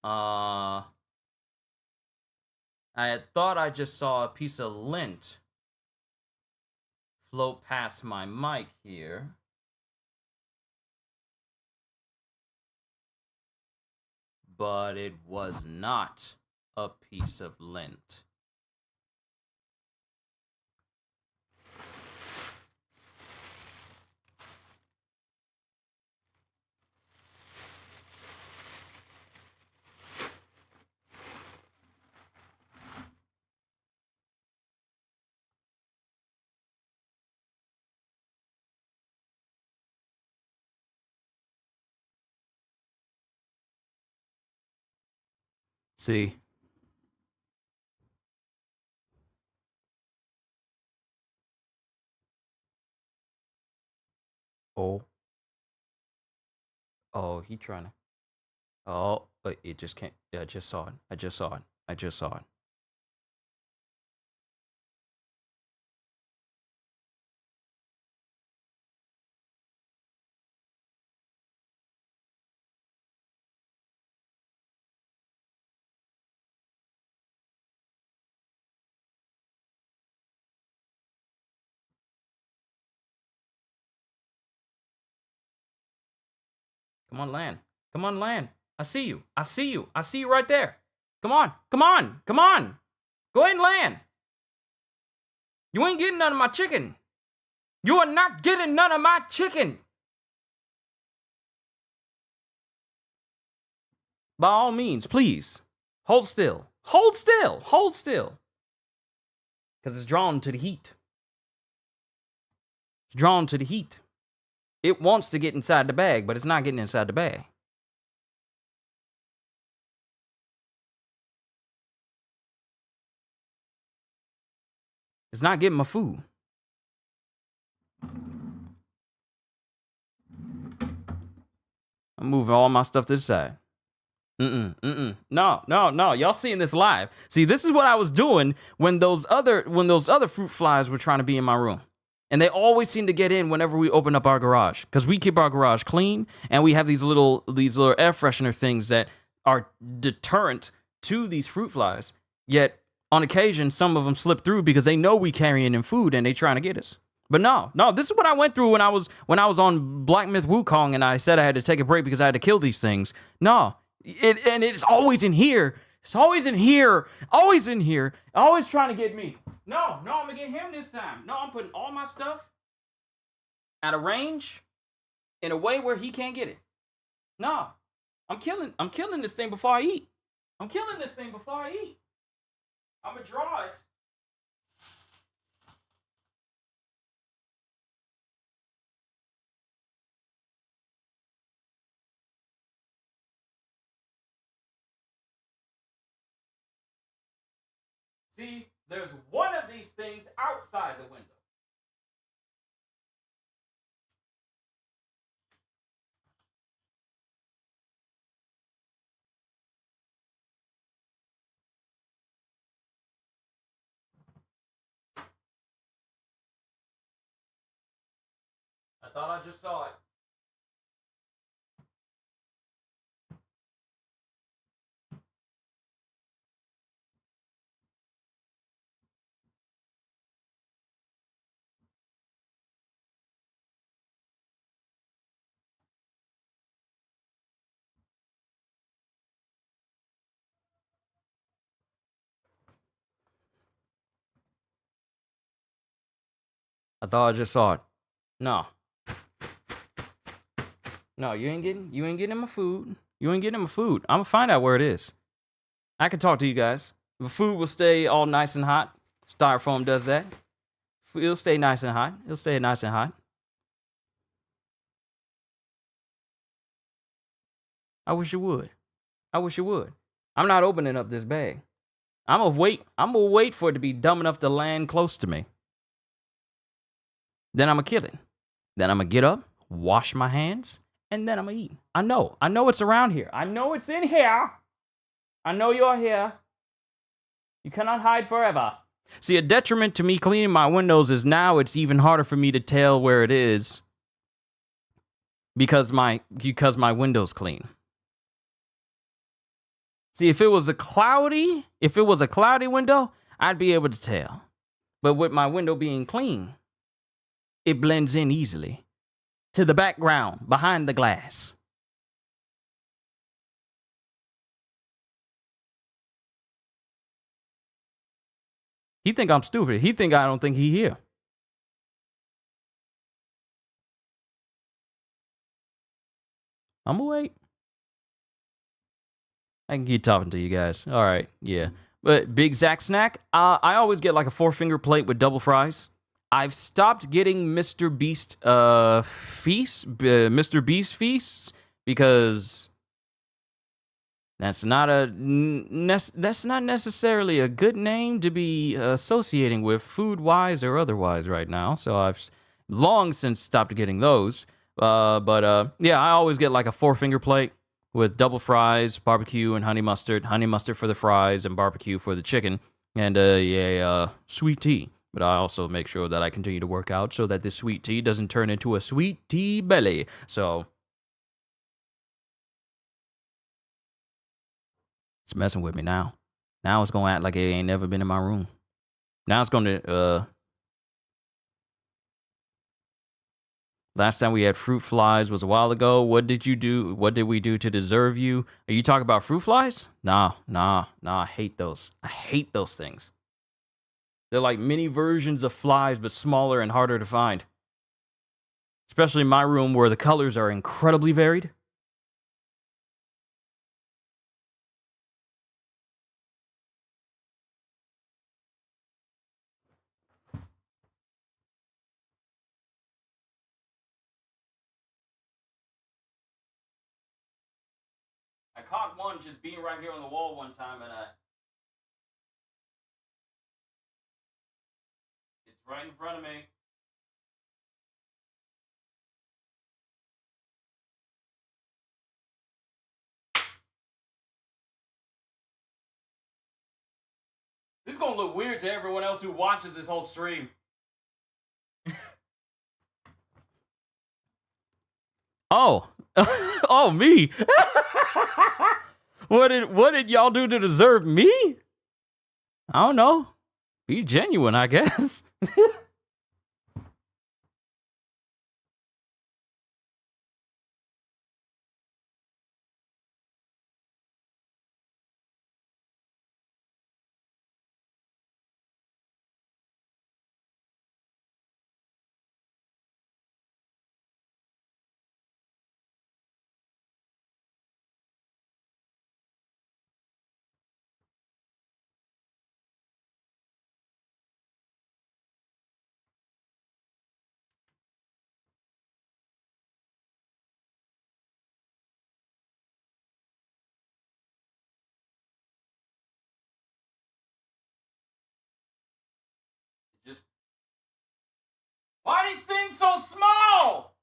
I had thought I just saw a piece of lint float past my mic here. But it was not a piece of lint. See? Oh. Oh, he trying to. Oh, but it just can't. Yeah, I just saw it. I just saw it. I just saw it. Come on, land. Come on, land. I see you. I see you. I see you right there. Come on. Come on. Come on. Go ahead and land. You ain't getting none of my chicken. You are not getting none of my chicken. By all means, please. Hold still. Hold still. Hold still. Because it's drawn to the heat. It's drawn to the heat. It wants to get inside the bag, but it's not getting inside the bag. It's not getting my food. I'm moving all my stuff to the side. No. Y'all seeing this live. See, this is what I was doing when those other fruit flies were trying to be in my room. And they always seem to get in whenever we open up our garage. Because we keep our garage clean and we have these little air freshener things that are deterrent to these fruit flies. Yet on occasion, some of them slip through because they know we carrying in food and they trying to get us. But no, this is what I went through when I was on Black Myth Wukong and I said I had to take a break because I had to kill these things. No, it's always in here. It's always in here. Always in here. Always trying to get me. No, I'm gonna get him this time. No, I'm putting all my stuff at a range in a way where he can't get it. No, I'm killing this thing before I eat. I'm killing this thing before I eat. I'm gonna draw it. See, there's one of these things outside the window. I thought I just saw it. I thought I just saw it. No. No, you ain't getting my food. You ain't getting my food. I'm gonna find out where it is. I can talk to you guys. The food will stay all nice and hot. Styrofoam does that. It'll stay nice and hot. It'll stay nice and hot. I wish you would. I wish you would. I'm not opening up this bag. I'm gonna wait for it to be dumb enough to land close to me. Then I'm gonna kill it. Then I'm gonna get up, wash my hands, and then I'm gonna eat. I know it's around here. I know it's in here. I know you're here. You cannot hide forever. See, a detriment to me cleaning my windows is now it's even harder for me to tell where it is because my window's clean. See, if it was a cloudy window, I'd be able to tell. But with my window being clean, it blends in easily to the background behind the glass. He think I'm stupid. He think I don't think he here. I'm gonna wait. I can keep talking to you guys. All right, yeah. But Big Zack Snack, I always get like a 4-finger plate with double fries. I've stopped getting Mr. Beast feasts because that's not necessarily a good name to be associating with food-wise or otherwise right now. So I've long since stopped getting those. Yeah, I always get like a 4-finger plate with double fries, barbecue, and honey mustard. Honey mustard for the fries and barbecue for the chicken. And sweet tea. But I also make sure that I continue to work out so that this sweet tea doesn't turn into a sweet tea belly. So it's messing with me now. Now it's going to act like it ain't never been in my room. Now it's going to, last time we had fruit flies was a while ago. What did you do? What did we do to deserve you? Are you talking about fruit flies? Nah. I hate those. I hate those things. They're like mini versions of flies, but smaller and harder to find. Especially in my room where the colors are incredibly varied. I caught one just being right here on the wall one time, and it's right in front of me. This is gonna look weird to everyone else who watches this whole stream. Oh. Oh, me. What did y'all do to deserve me? I don't know. Be genuine, I guess. Just why are these things so small?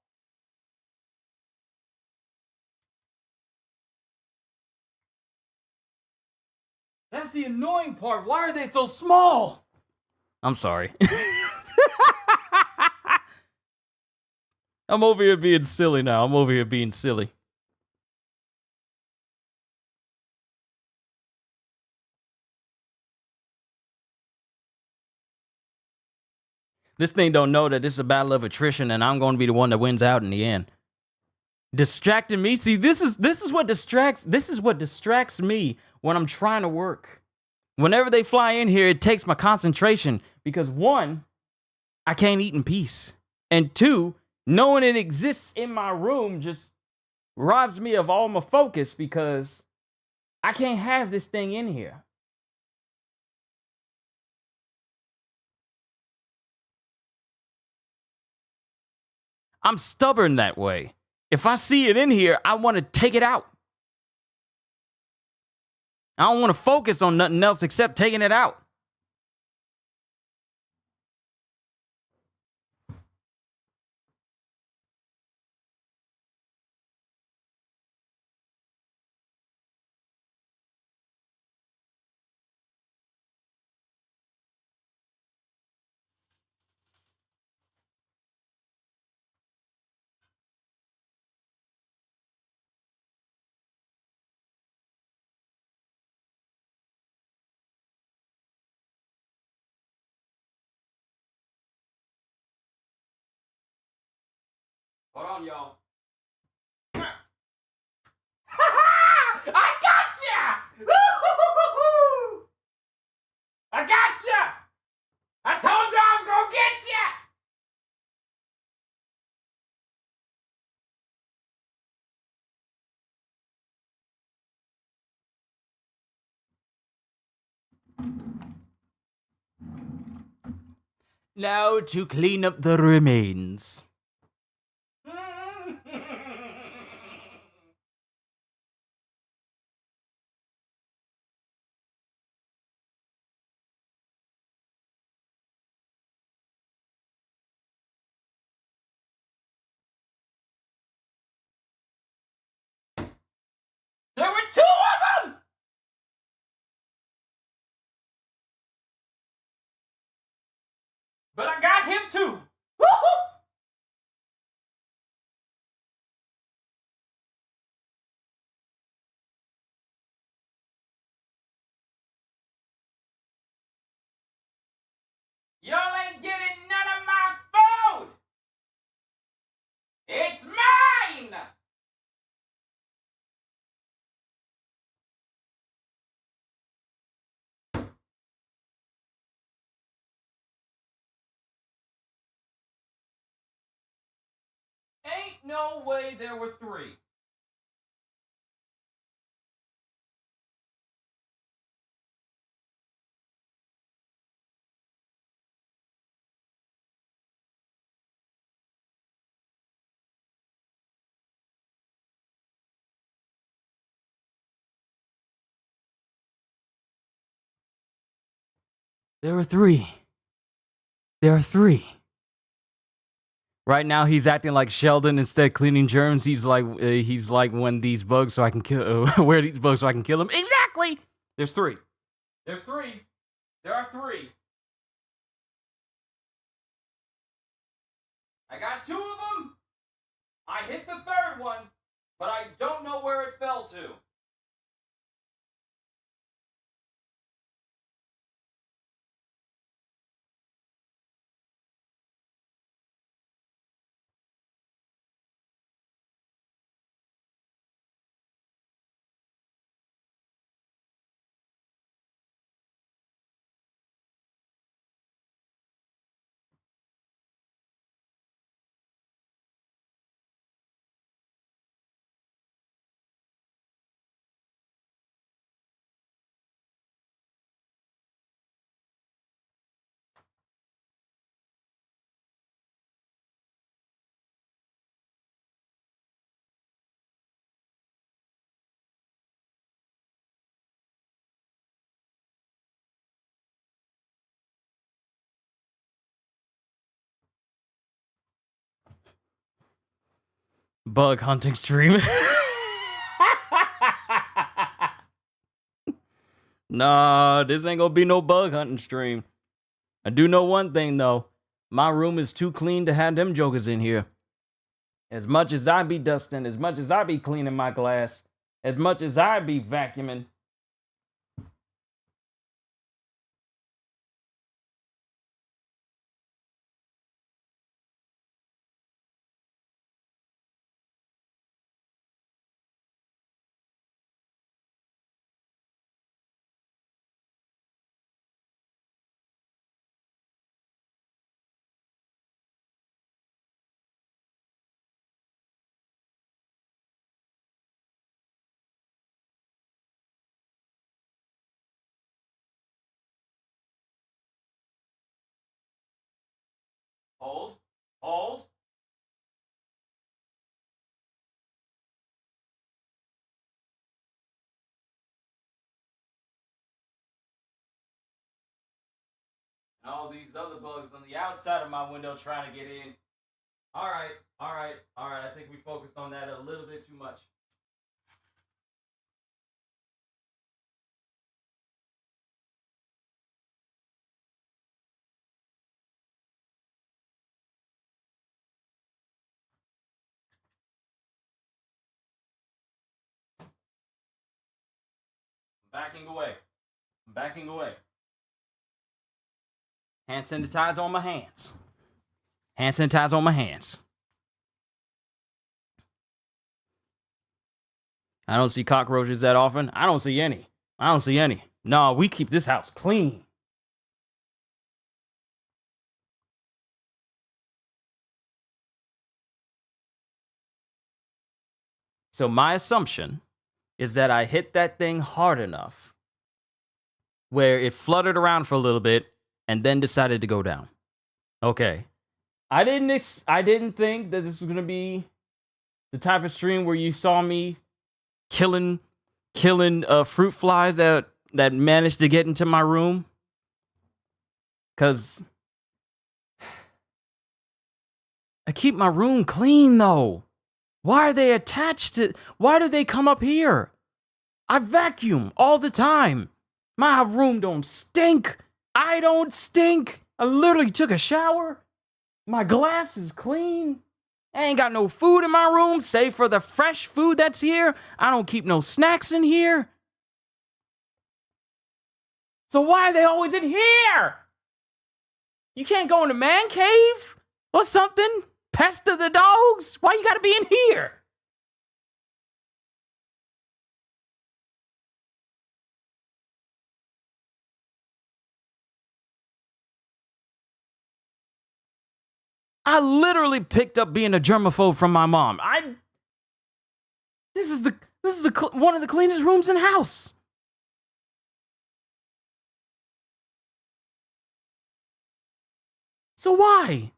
That's the annoying part. Why are they so small? I'm sorry. I'm over here being silly now. I'm over here being silly. This thing don't know that this is a battle of attrition, and I'm going to be the one that wins out in the end. Distracting me. See, this is what distracts me when I'm trying to work. Whenever they fly in here, it takes my concentration because one, I can't eat in peace. And two, knowing it exists in my room just robs me of all my focus because I can't have this thing in here. I'm stubborn that way. If I see it in here, I want to take it out. I don't want to focus on nothing else except taking it out. Hold on, y'all. I gotcha! I gotcha! I told you I was gonna get ya! Now to clean up the remains. There were two of them! But I got him too! Woo-hoo! Y'all ain't getting none of my food! It's mine! Ain't no way there were three. There were three. There are three. Right now, he's acting like Sheldon. Instead of cleaning germs, he's like when these bugs so I can kill. Where these bugs so I can kill them? Exactly. There's three. There's three. There are three. I got two of them. I hit the third one, but I don't know where it fell to. Bug hunting stream. Nah, this ain't gonna be no bug hunting stream. I do know one thing though. My room is too clean to have them jokers in here. As much as I be dusting, as much as I be cleaning my glass, as much as I be vacuuming, Hold. Hold. And all these other bugs on the outside of my window trying to get in. All right. All right. All right. I think we focused on that a little bit too much. Backing away. I'm backing away. Hand sanitizer on my hands. Hand sanitizer on my hands. I don't see cockroaches that often. I don't see any. I don't see any. No, we keep this house clean. So my assumption is that I hit that thing hard enough where it fluttered around for a little bit and then decided to go down. Okay. I didn't think that this was gonna be the type of stream where you saw me killing fruit flies that managed to get into my room. Cause I keep my room clean though. Why are they attached to? Why do they come up here? I vacuum all the time. My room don't stink. I don't stink. I literally took a shower. My glass is clean. I ain't got no food in my room, save for the fresh food that's here. I don't keep no snacks in here. So why are they always in here? You can't go in the man cave or something? Pester the dogs? Why you gotta be in here? I literally picked up being a germaphobe from my mom. This is one of the cleanest rooms in the house. So why?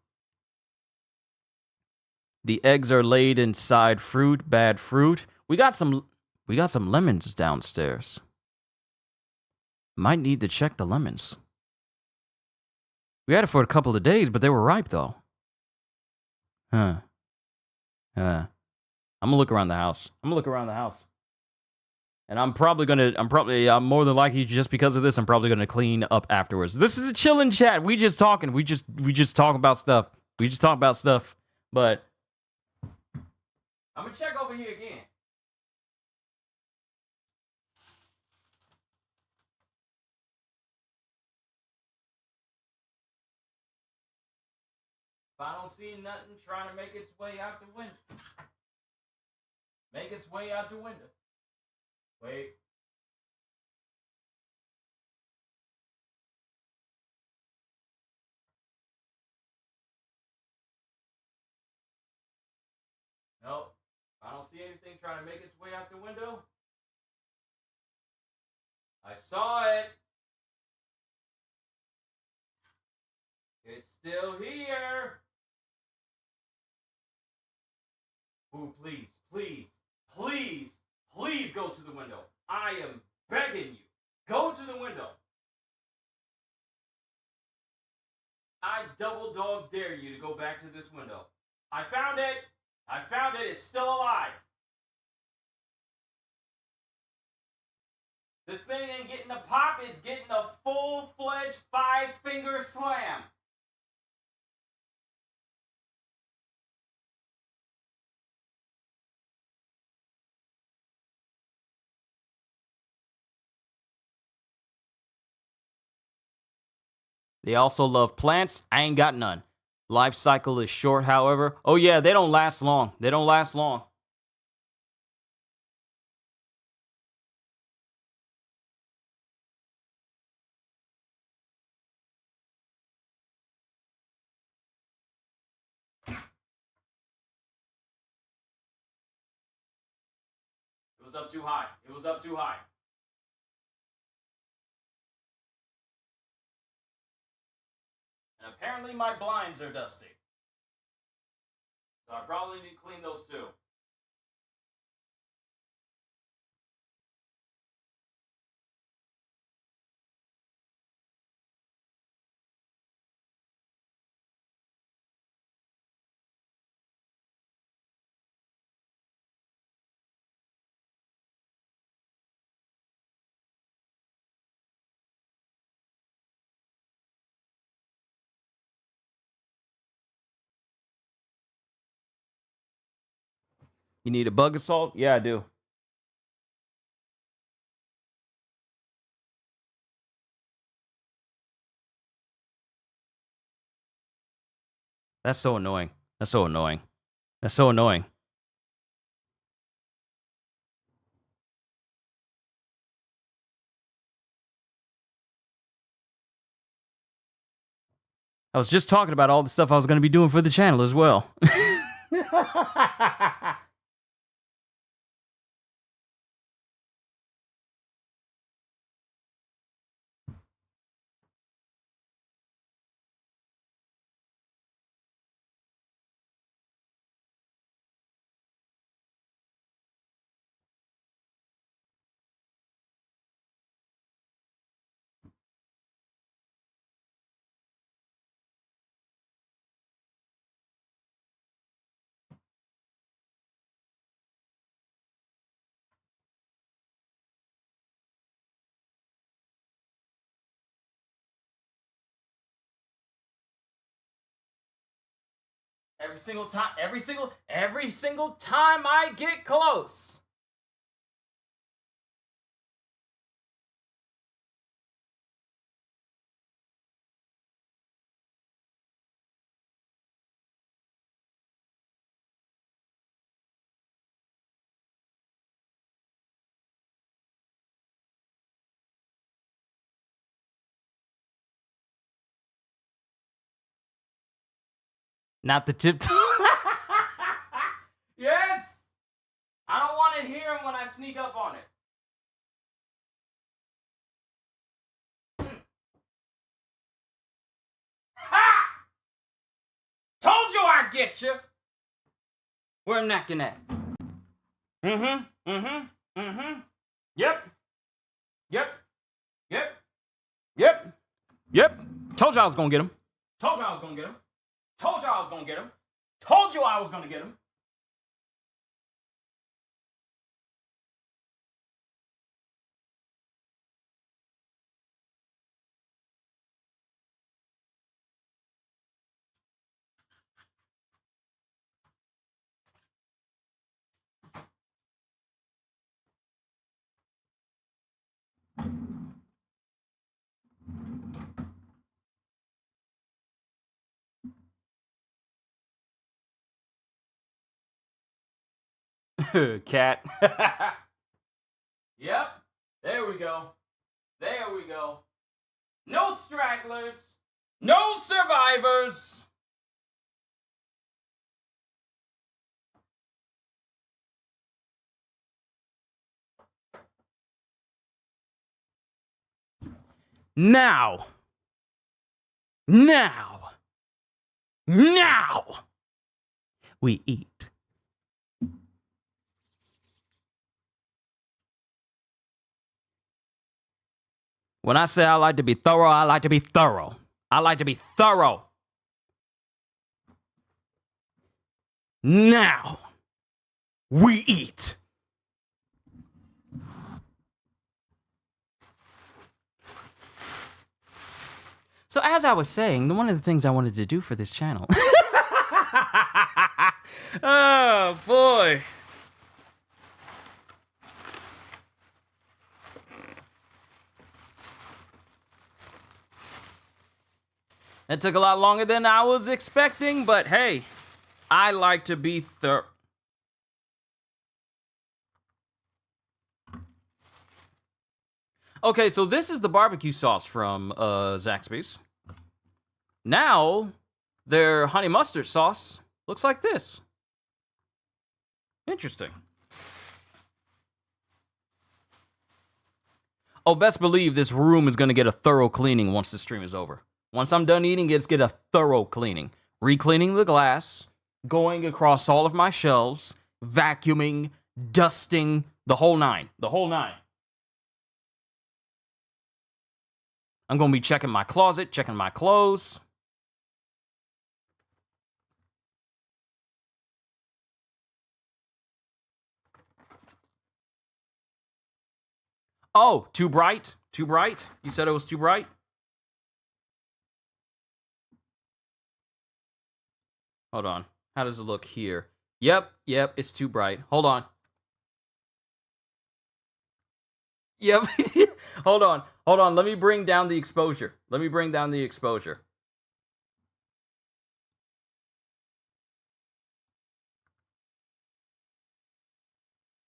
The eggs are laid inside fruit, bad fruit. We got some lemons downstairs. Might need to check the lemons. We had it for a couple of days, but they were ripe though. I'm gonna look around the house. And I'm more than likely, just because of this, I'm probably gonna clean up afterwards. This is a chillin' chat. We just talking. We just talk about stuff. But I'm gonna check over here again. If I don't see nothing trying to make its way out the window. Make its way out the window. Wait. Nope. I don't see anything trying to make its way out the window. I saw it. It's still here. Ooh, please, please, please, please go to the window. I am begging you. Go to the window. I double dog dare you to go back to this window. I found it. It's still alive. This thing ain't getting a pop. It's getting a full-fledged 5-finger slam. They also love plants. I ain't got none. Life cycle is short, however. Oh yeah, they don't last long. It was up too high. And apparently my blinds are dusty. So I probably need to clean those too. You need a bug assault? Yeah, I do. That's so annoying. That's so annoying. That's so annoying. I was just talking about all the stuff I was going to be doing for the channel as well. Every single time I get close. Not the tip. Yes! I don't want to hear him when I sneak up on it. Ha! Told you I'd get you. Where I'm knocking at. Yep. Told you I was gonna get him. Told you I was gonna get him. Told you I was gonna get him. Told you I was gonna get him. Cat. Yep. There we go. There we go. No stragglers. No survivors. Now. We eat. When I say I like to be thorough, I like to be thorough. I like to be thorough. Now, we eat. So as I was saying, one of the things I wanted to do for this channel. Oh, boy. It took a lot longer than I was expecting, but hey, I like to be thorough. Okay, so this is the barbecue sauce from Zaxby's. Now, their honey mustard sauce looks like this. Interesting. Oh, best believe this room is going to get a thorough cleaning once the stream is over. Once I'm done eating, it's get a thorough cleaning. Re-cleaning the glass, going across all of my shelves, vacuuming, dusting, the whole nine. The whole nine. I'm going to be checking my closet, checking my clothes. Oh, too bright? Too bright? You said it was too bright? Hold on. How does it look here? Yep, it's too bright. Hold on. Yep. Hold on. Let me bring down the exposure.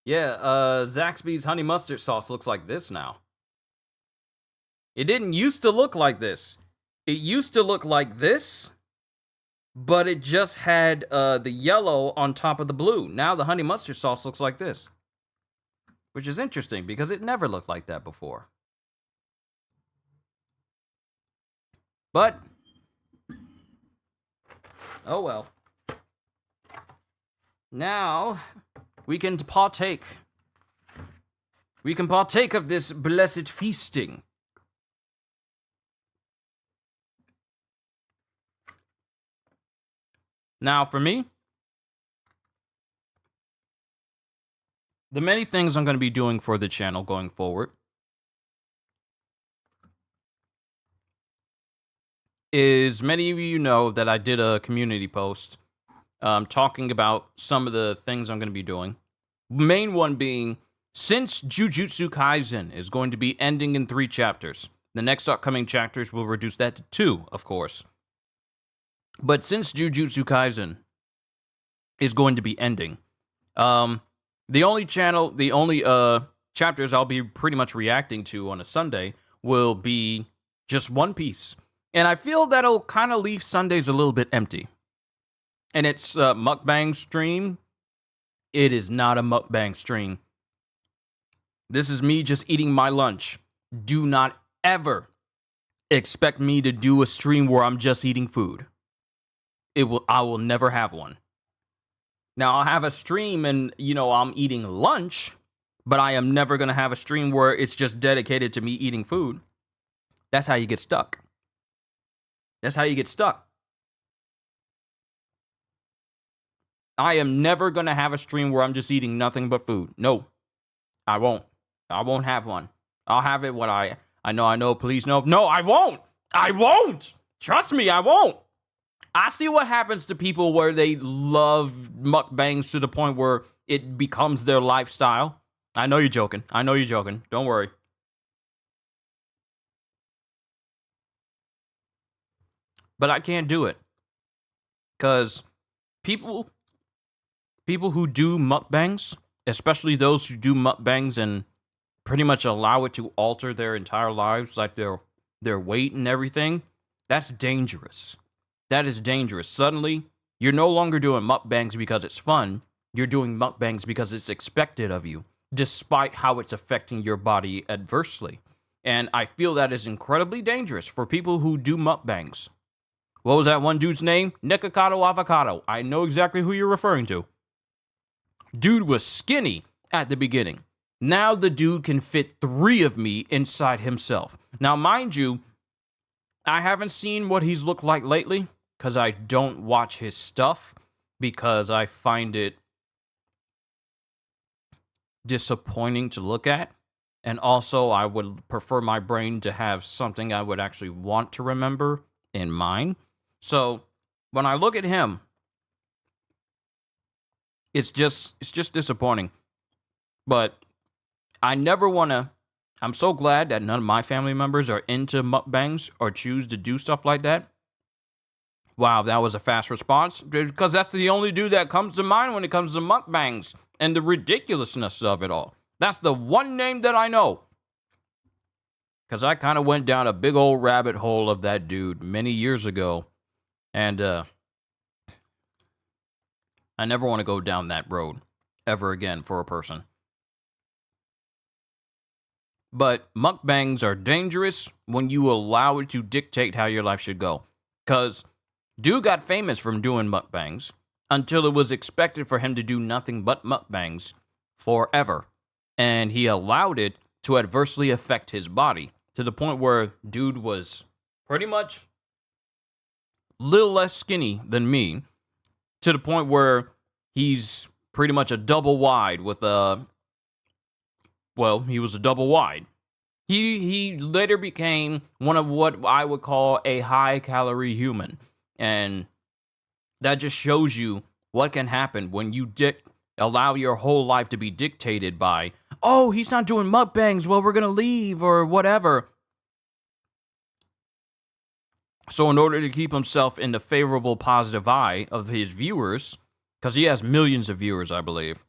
Yeah, Zaxby's honey mustard sauce looks like this now. It didn't used to look like this. It used to look like this, but it just had the yellow on top of the blue. Now the honey mustard sauce looks like this, which is interesting because it never looked like that before. But, oh well. Now, we can partake. We can partake of this blessed feasting. Now, for me, the many things I'm going to be doing for the channel going forward is many of you know that I did a community post talking about some of the things I'm going to be doing. Main one being, since Jujutsu Kaisen is going to be ending in 3 chapters, the next upcoming chapters will reduce that to 2, of course. But since Jujutsu Kaisen is going to be ending, the only chapters I'll be pretty much reacting to on a Sunday will be just One Piece. And I feel that'll kind of leave Sundays a little bit empty. And it's a mukbang stream. It is not a mukbang stream. This is me just eating my lunch. Do not ever expect me to do a stream where I'm just eating food. I will never have one. Now, I'll have a stream and, I'm eating lunch, but I am never going to have a stream where it's just dedicated to me eating food. That's how you get stuck. I am never going to have a stream where I'm just eating nothing but food. No, I won't. I won't have one. I'll have it when I know, please no. No, I won't. Trust me, I won't. I see what happens to people where they love mukbangs to the point where it becomes their lifestyle. I know you're joking. Don't worry. But I can't do it. Because people who do mukbangs, especially those who do mukbangs and pretty much allow it to alter their entire lives, like their weight and everything, that's dangerous. That is dangerous. Suddenly, you're no longer doing mukbangs because it's fun. You're doing mukbangs because it's expected of you, despite how it's affecting your body adversely. And I feel that is incredibly dangerous for people who do mukbangs. What was that one dude's name? Nikocado Avocado. I know exactly who you're referring to. Dude was skinny at the beginning. Now the dude can fit 3 of me inside himself. Now, mind you, I haven't seen what he's looked like lately because I don't watch his stuff because I find it disappointing to look at. And also, I would prefer my brain to have something I would actually want to remember in mind. So, when I look at him, it's just disappointing. But I never want to. I'm so glad that none of my family members are into mukbangs or choose to do stuff like that. Wow, that was a fast response. Because that's the only dude that comes to mind when it comes to mukbangs and the ridiculousness of it all. That's the one name that I know. Because I kind of went down a big old rabbit hole of that dude many years ago. And I never want to go down that road ever again for a person. But mukbangs are dangerous when you allow it to dictate how your life should go. Because dude got famous from doing mukbangs until it was expected for him to do nothing but mukbangs forever. And he allowed it to adversely affect his body to the point where dude was pretty much a little less skinny than me, to the point where he's pretty much a double wide with a, well, he was a double wide. He later became one of what I would call a high calorie human. And that just shows you what can happen when you allow your whole life to be dictated by, oh, he's not doing mukbangs, well, we're going to leave or whatever. So in order to keep himself in the favorable, positive eye of his viewers, because he has millions of viewers, I believe,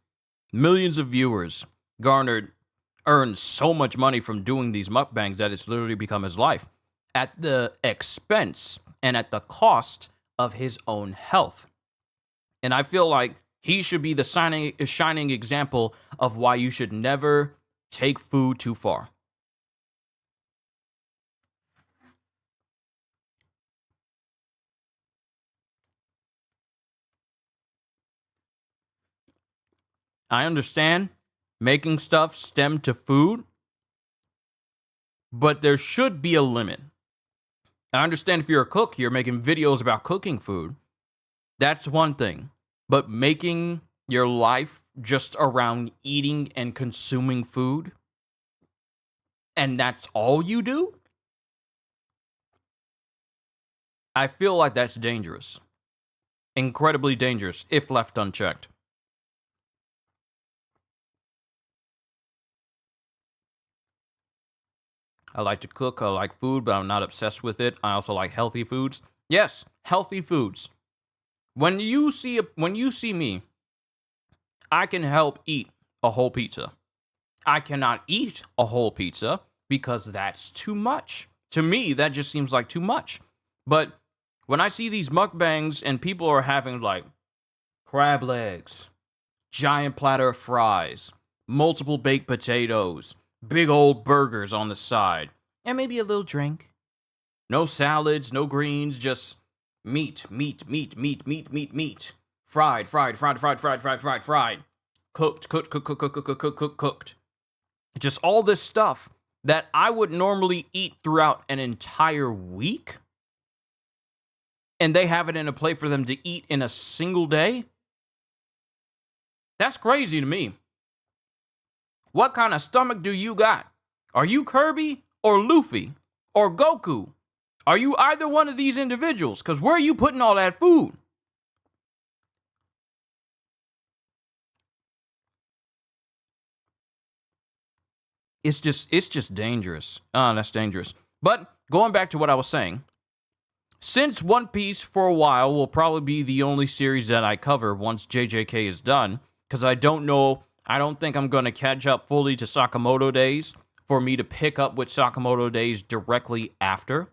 millions of viewers, earned so much money from doing these mukbangs that it's literally become his life, at the expense and at the cost of his own health. And I feel like he should be the shining example of why you should never take food too far. I understand making stuff stem to food, but there should be a limit. I understand if you're a cook, you're making videos about cooking food. That's one thing. But making your life just around eating and consuming food, and that's all you do? I feel like that's dangerous. Incredibly dangerous if left unchecked. I like to cook, I like food, but I'm not obsessed with it. I also like healthy foods. Yes, healthy foods. When you see me, I can help eat a whole pizza. I cannot eat a whole pizza because that's too much. To me, that just seems like too much. But when I see these mukbangs and people are having like crab legs, giant platter of fries, multiple baked potatoes, big old burgers on the side, and maybe a little drink. No salads, no greens, just meat. Fried. Cooked. Just all this stuff that I would normally eat throughout an entire week, and they have it in a plate for them to eat in a single day. That's crazy to me. What kind of stomach do you got? Are you Kirby or Luffy or Goku? Are you either one of these individuals? Because where are you putting all that food? It's just dangerous. That's dangerous. But going back to what I was saying, since One Piece for a while will probably be the only series that I cover once JJK is done, because I don't think I'm going to catch up fully to Sakamoto Days for me to pick up with Sakamoto Days directly after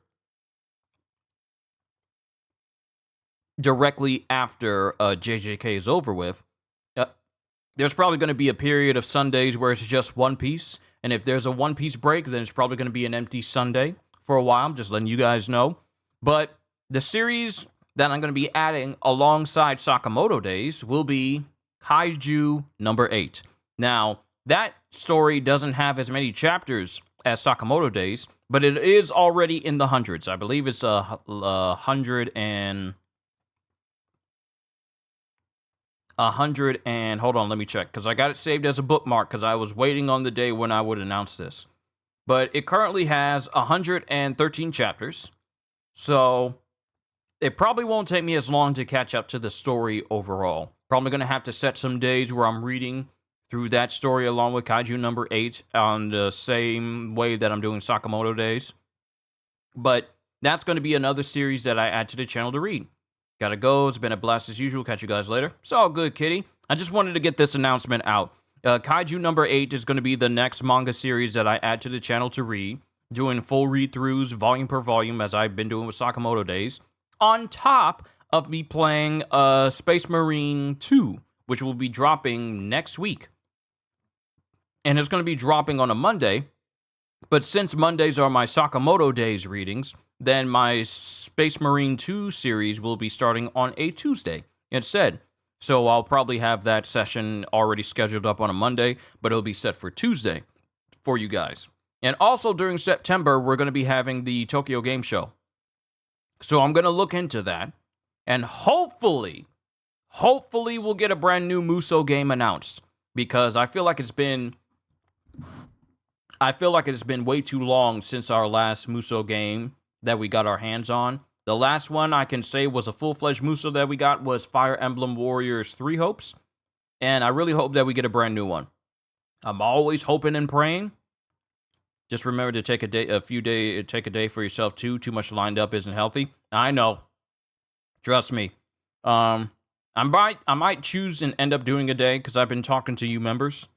JJK is over with. There's probably going to be a period of Sundays where it's just One Piece, and if there's a One Piece break, then it's probably going to be an empty Sunday for a while. I'm just letting you guys know. But the series that I'm going to be adding alongside Sakamoto Days will be Kaiju number 8. Now, that story doesn't have as many chapters as Sakamoto Days, but it is already in the hundreds. I believe it's 100 and hold on, let me check, because I got it saved as a bookmark because I was waiting on the day when I would announce this. But it currently has 113 chapters, so it probably won't take me as long to catch up to the story overall. Probably going to have to set some days where I'm reading through that story along with Kaiju number 8 on the same way that I'm doing Sakamoto Days. But that's going to be another series that I add to the channel to read. Gotta go. It's been a blast as usual. Catch you guys later. It's all good, kitty. I just wanted to get this announcement out. Kaiju number 8 is going to be the next manga series that I add to the channel to read. Doing full read-throughs, volume per volume, as I've been doing with Sakamoto Days. On top of me playing Space Marine 2, which will be dropping next week. And it's going to be dropping on a Monday, But since Mondays are my Sakamoto Days readings, then my Space Marine 2 series will be starting on a Tuesday instead. So I'll probably have that session already scheduled up on a Monday, but it'll be set for Tuesday for you guys. And also during September, we're going to be having the Tokyo Game Show. So I'm going to look into that. And hopefully we'll get a brand new Muso game announced. Because I feel like it's been way too long since our last Muso game that we got our hands on. The last one I can say was a full-fledged Muso that we got was Fire Emblem Warriors 3 Hopes. And I really hope that we get a brand new one. I'm always hoping and praying. Just remember to take a day for yourself too. Too much lined up isn't healthy. I know. Trust me. I might choose and end up doing a day because I've been talking to you members.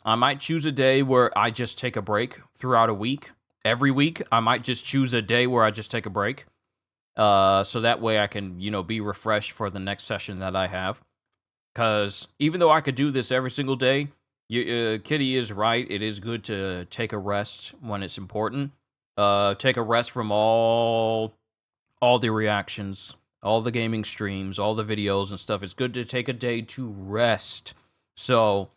I might choose a day where I just take a break throughout a week. Every week, I might just choose a day where I just take a break. So that way I can, be refreshed for the next session that I have. Because even though I could do this every single day, Kitty is right. It is good to take a rest when it's important. Take a rest from all the reactions, all the gaming streams, all the videos and stuff. It's good to take a day to rest. So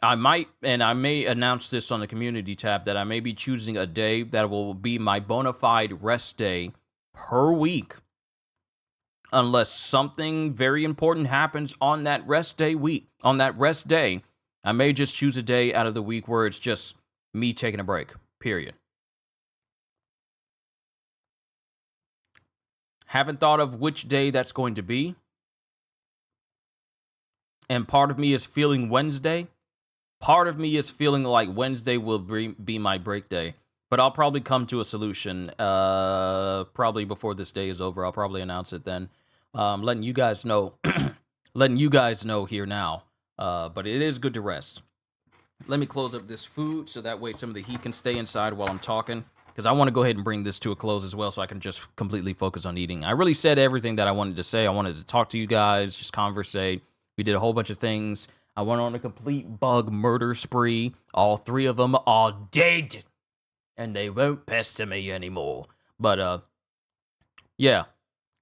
I may announce this on the community tab that I may be choosing a day that will be my bona fide rest day per week. Unless something very important happens on that rest day, I may just choose a day out of the week where it's just me taking a break, period. Haven't thought of which day that's going to be. And part of me is feeling Wednesday. Part of me is feeling like Wednesday will be my break day. But I'll probably come to a solution probably before this day is over. I'll probably announce it then. Letting you guys know here now. But it is good to rest. Let me close up this food so that way some of the heat can stay inside while I'm talking. Because I want to go ahead and bring this to a close as well so I can just completely focus on eating. I really said everything that I wanted to say. I wanted to talk to you guys, just conversate. We did a whole bunch of things. I went on a complete bug murder spree. All 3 of them are dead. And they won't pester me anymore. But, yeah.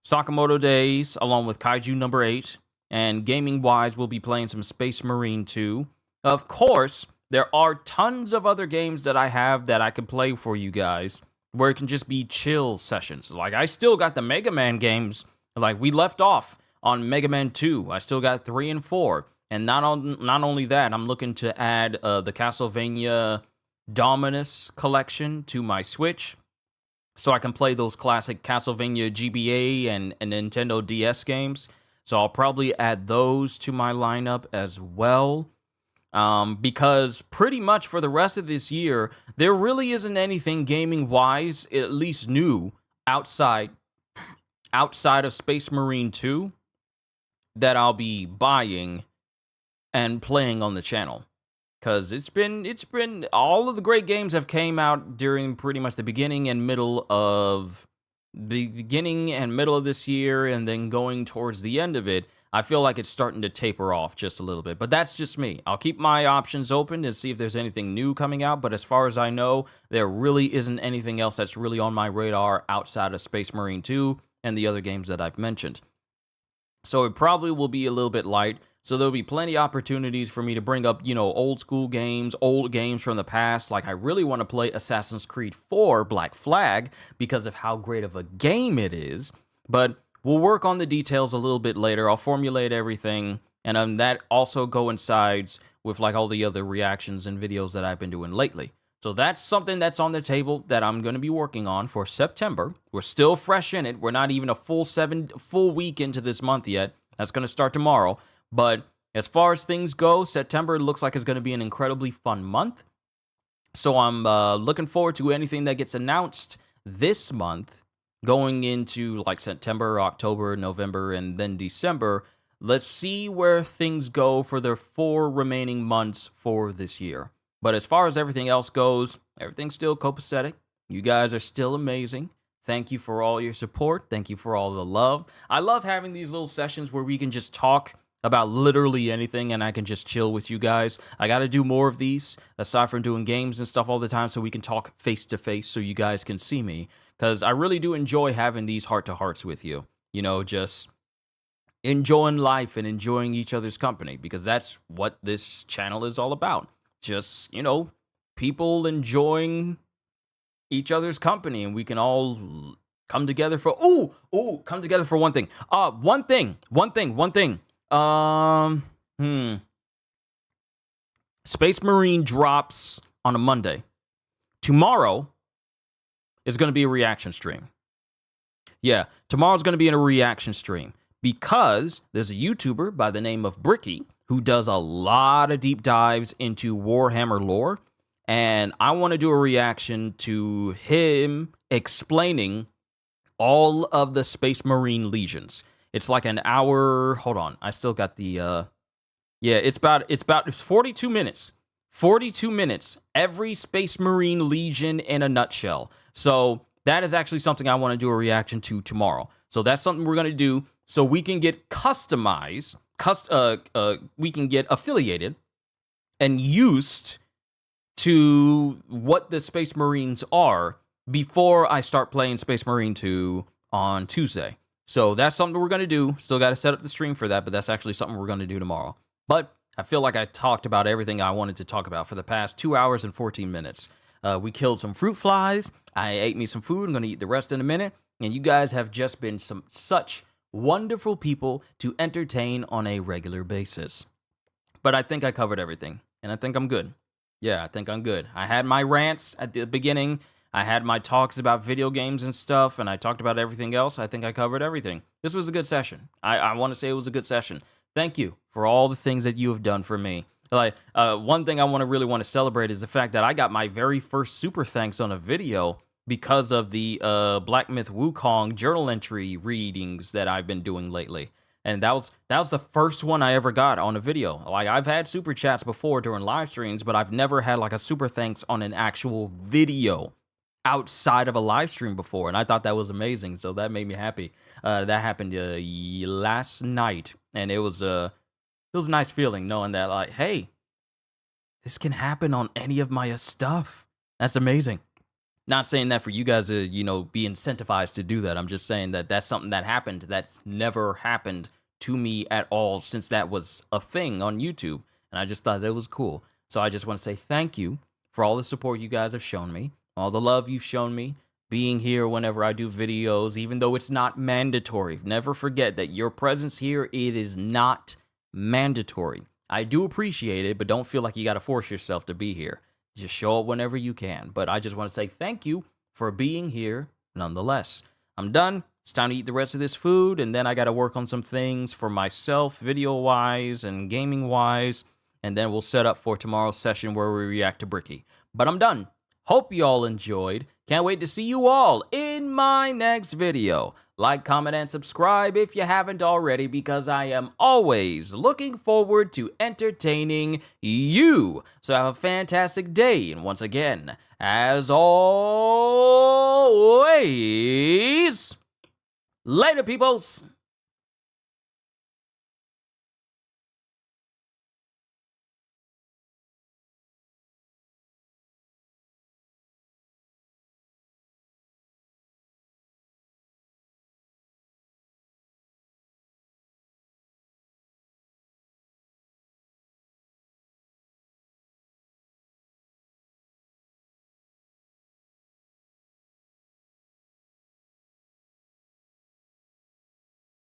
Sakamoto Days, along with Kaiju number 8. And gaming-wise, we'll be playing some Space Marine 2. Of course, there are tons of other games that I have that I could play for you guys, where it can just be chill sessions. Like, I still got the Mega Man games, like, we left off on Mega Man 2. I still got 3 and 4. And not only that, I'm looking to add the Castlevania Dominus collection to my Switch, so I can play those classic Castlevania GBA and Nintendo DS games. So I'll probably add those to my lineup as well. Because pretty much for the rest of this year, there really isn't anything gaming-wise, at least new, outside of Space Marine 2, that I'll be buying and playing on the channel. Because it's been all of the great games have came out during pretty much the beginning and middle of this year, and then going towards the end of it. I feel like it's starting to taper off just a little bit, but that's just me. I'll keep my options open and see if there's anything new coming out, but as far as I know, there really isn't anything else that's really on my radar outside of Space Marine 2 and the other games that I've mentioned. So it probably will be a little bit light, so there'll be plenty of opportunities for me to bring up, old school games, old games from the past. Like, I really want to play Assassin's Creed 4 Black Flag because of how great of a game it is, but we'll work on the details a little bit later. I'll formulate everything, and that also coincides with like all the other reactions and videos that I've been doing lately. So that's something that's on the table that I'm going to be working on for September. We're still fresh in it. We're not even a full week into this month yet. That's going to start tomorrow. But as far as things go, September looks like it's going to be an incredibly fun month. So I'm looking forward to anything that gets announced this month. Going into like September, October, November, and then December, let's see where things go for the 4 remaining months for this year. But as far as everything else goes, everything's still copacetic. You guys are still amazing. Thank you for all your support. Thank you for all the love. I love having these little sessions where we can just talk about literally anything, and I can just chill with you guys. I got to do more of these, aside from doing games and stuff all the time, so we can talk face to face so you guys can see me. Because I really do enjoy having these heart-to-hearts with you. You know, just enjoying life and enjoying each other's company, because that's what this channel is all about. Just, you know, people enjoying each other's company, and we can all come together for come together for one thing. One thing. Space Marine drops on a Monday. Tomorrow is going to be a reaction stream. Yeah, tomorrow's going to be in a reaction stream because there's a YouTuber by the name of Bricky who does a lot of deep dives into Warhammer lore, and I want to do a reaction to him explaining all of the Space Marine legions. It's like an hour. Hold on, I still got the. It's 42 minutes. 42 minutes. Every Space Marine legion in a nutshell. So that is actually something I want to do a reaction to tomorrow. So that's something we're gonna do so we can get customized. We can get affiliated and used to what the Space Marines are before I start playing Space Marine 2 on Tuesday. So that's something we're going to do. Still got to set up the stream for that, but that's actually something we're going to do tomorrow. But I feel like I talked about everything I wanted to talk about for the past 2 hours and 14 minutes. We killed some fruit flies. I ate me some food. I'm going to eat the rest in a minute. And you guys have just been such wonderful people to entertain on a regular basis. But I think I covered everything, and I think I'm good. Yeah, I think I'm good. I had my rants at the beginning. I had my talks about video games and stuff, and I talked about everything else. I think I covered everything. This was a good session. I want to say it was a good session. Thank you for all the things that you have done for me. Like, one thing I really want to celebrate is the fact that I got my very first super thanks on a video because of the Black Myth Wukong journal entry readings that I've been doing lately. And that was the first one I ever got on a video. Like, I've had super chats before during live streams, but I've never had like a super thanks on an actual video outside of a live stream before, and I thought that was amazing. So that made me happy. That happened last night, and it was a nice feeling knowing that, like, hey, this can happen on any of my stuff. That's amazing. Not saying that for you guys to, you know, be incentivized to do that. I'm just saying that that's something that happened that's never happened to me at all since that was a thing on YouTube. And I just thought that was cool. So I just want to say thank you for all the support you guys have shown me, all the love you've shown me, being here whenever I do videos, even though it's not mandatory. Never forget that your presence here, it is not mandatory. I do appreciate it, but don't feel like you got to force yourself to be here. Just show up whenever you can. But I just want to say thank you for being here nonetheless. I'm done. It's time to eat the rest of this food, and then I got to work on some things for myself, video-wise and gaming-wise, and then we'll set up for tomorrow's session where we react to Bricky. But I'm done. Hope you all enjoyed. Can't wait to see you all in my next video. Like, comment, and subscribe if you haven't already, because I am always looking forward to entertaining you. So have a fantastic day, and once again, as always, later, peoples!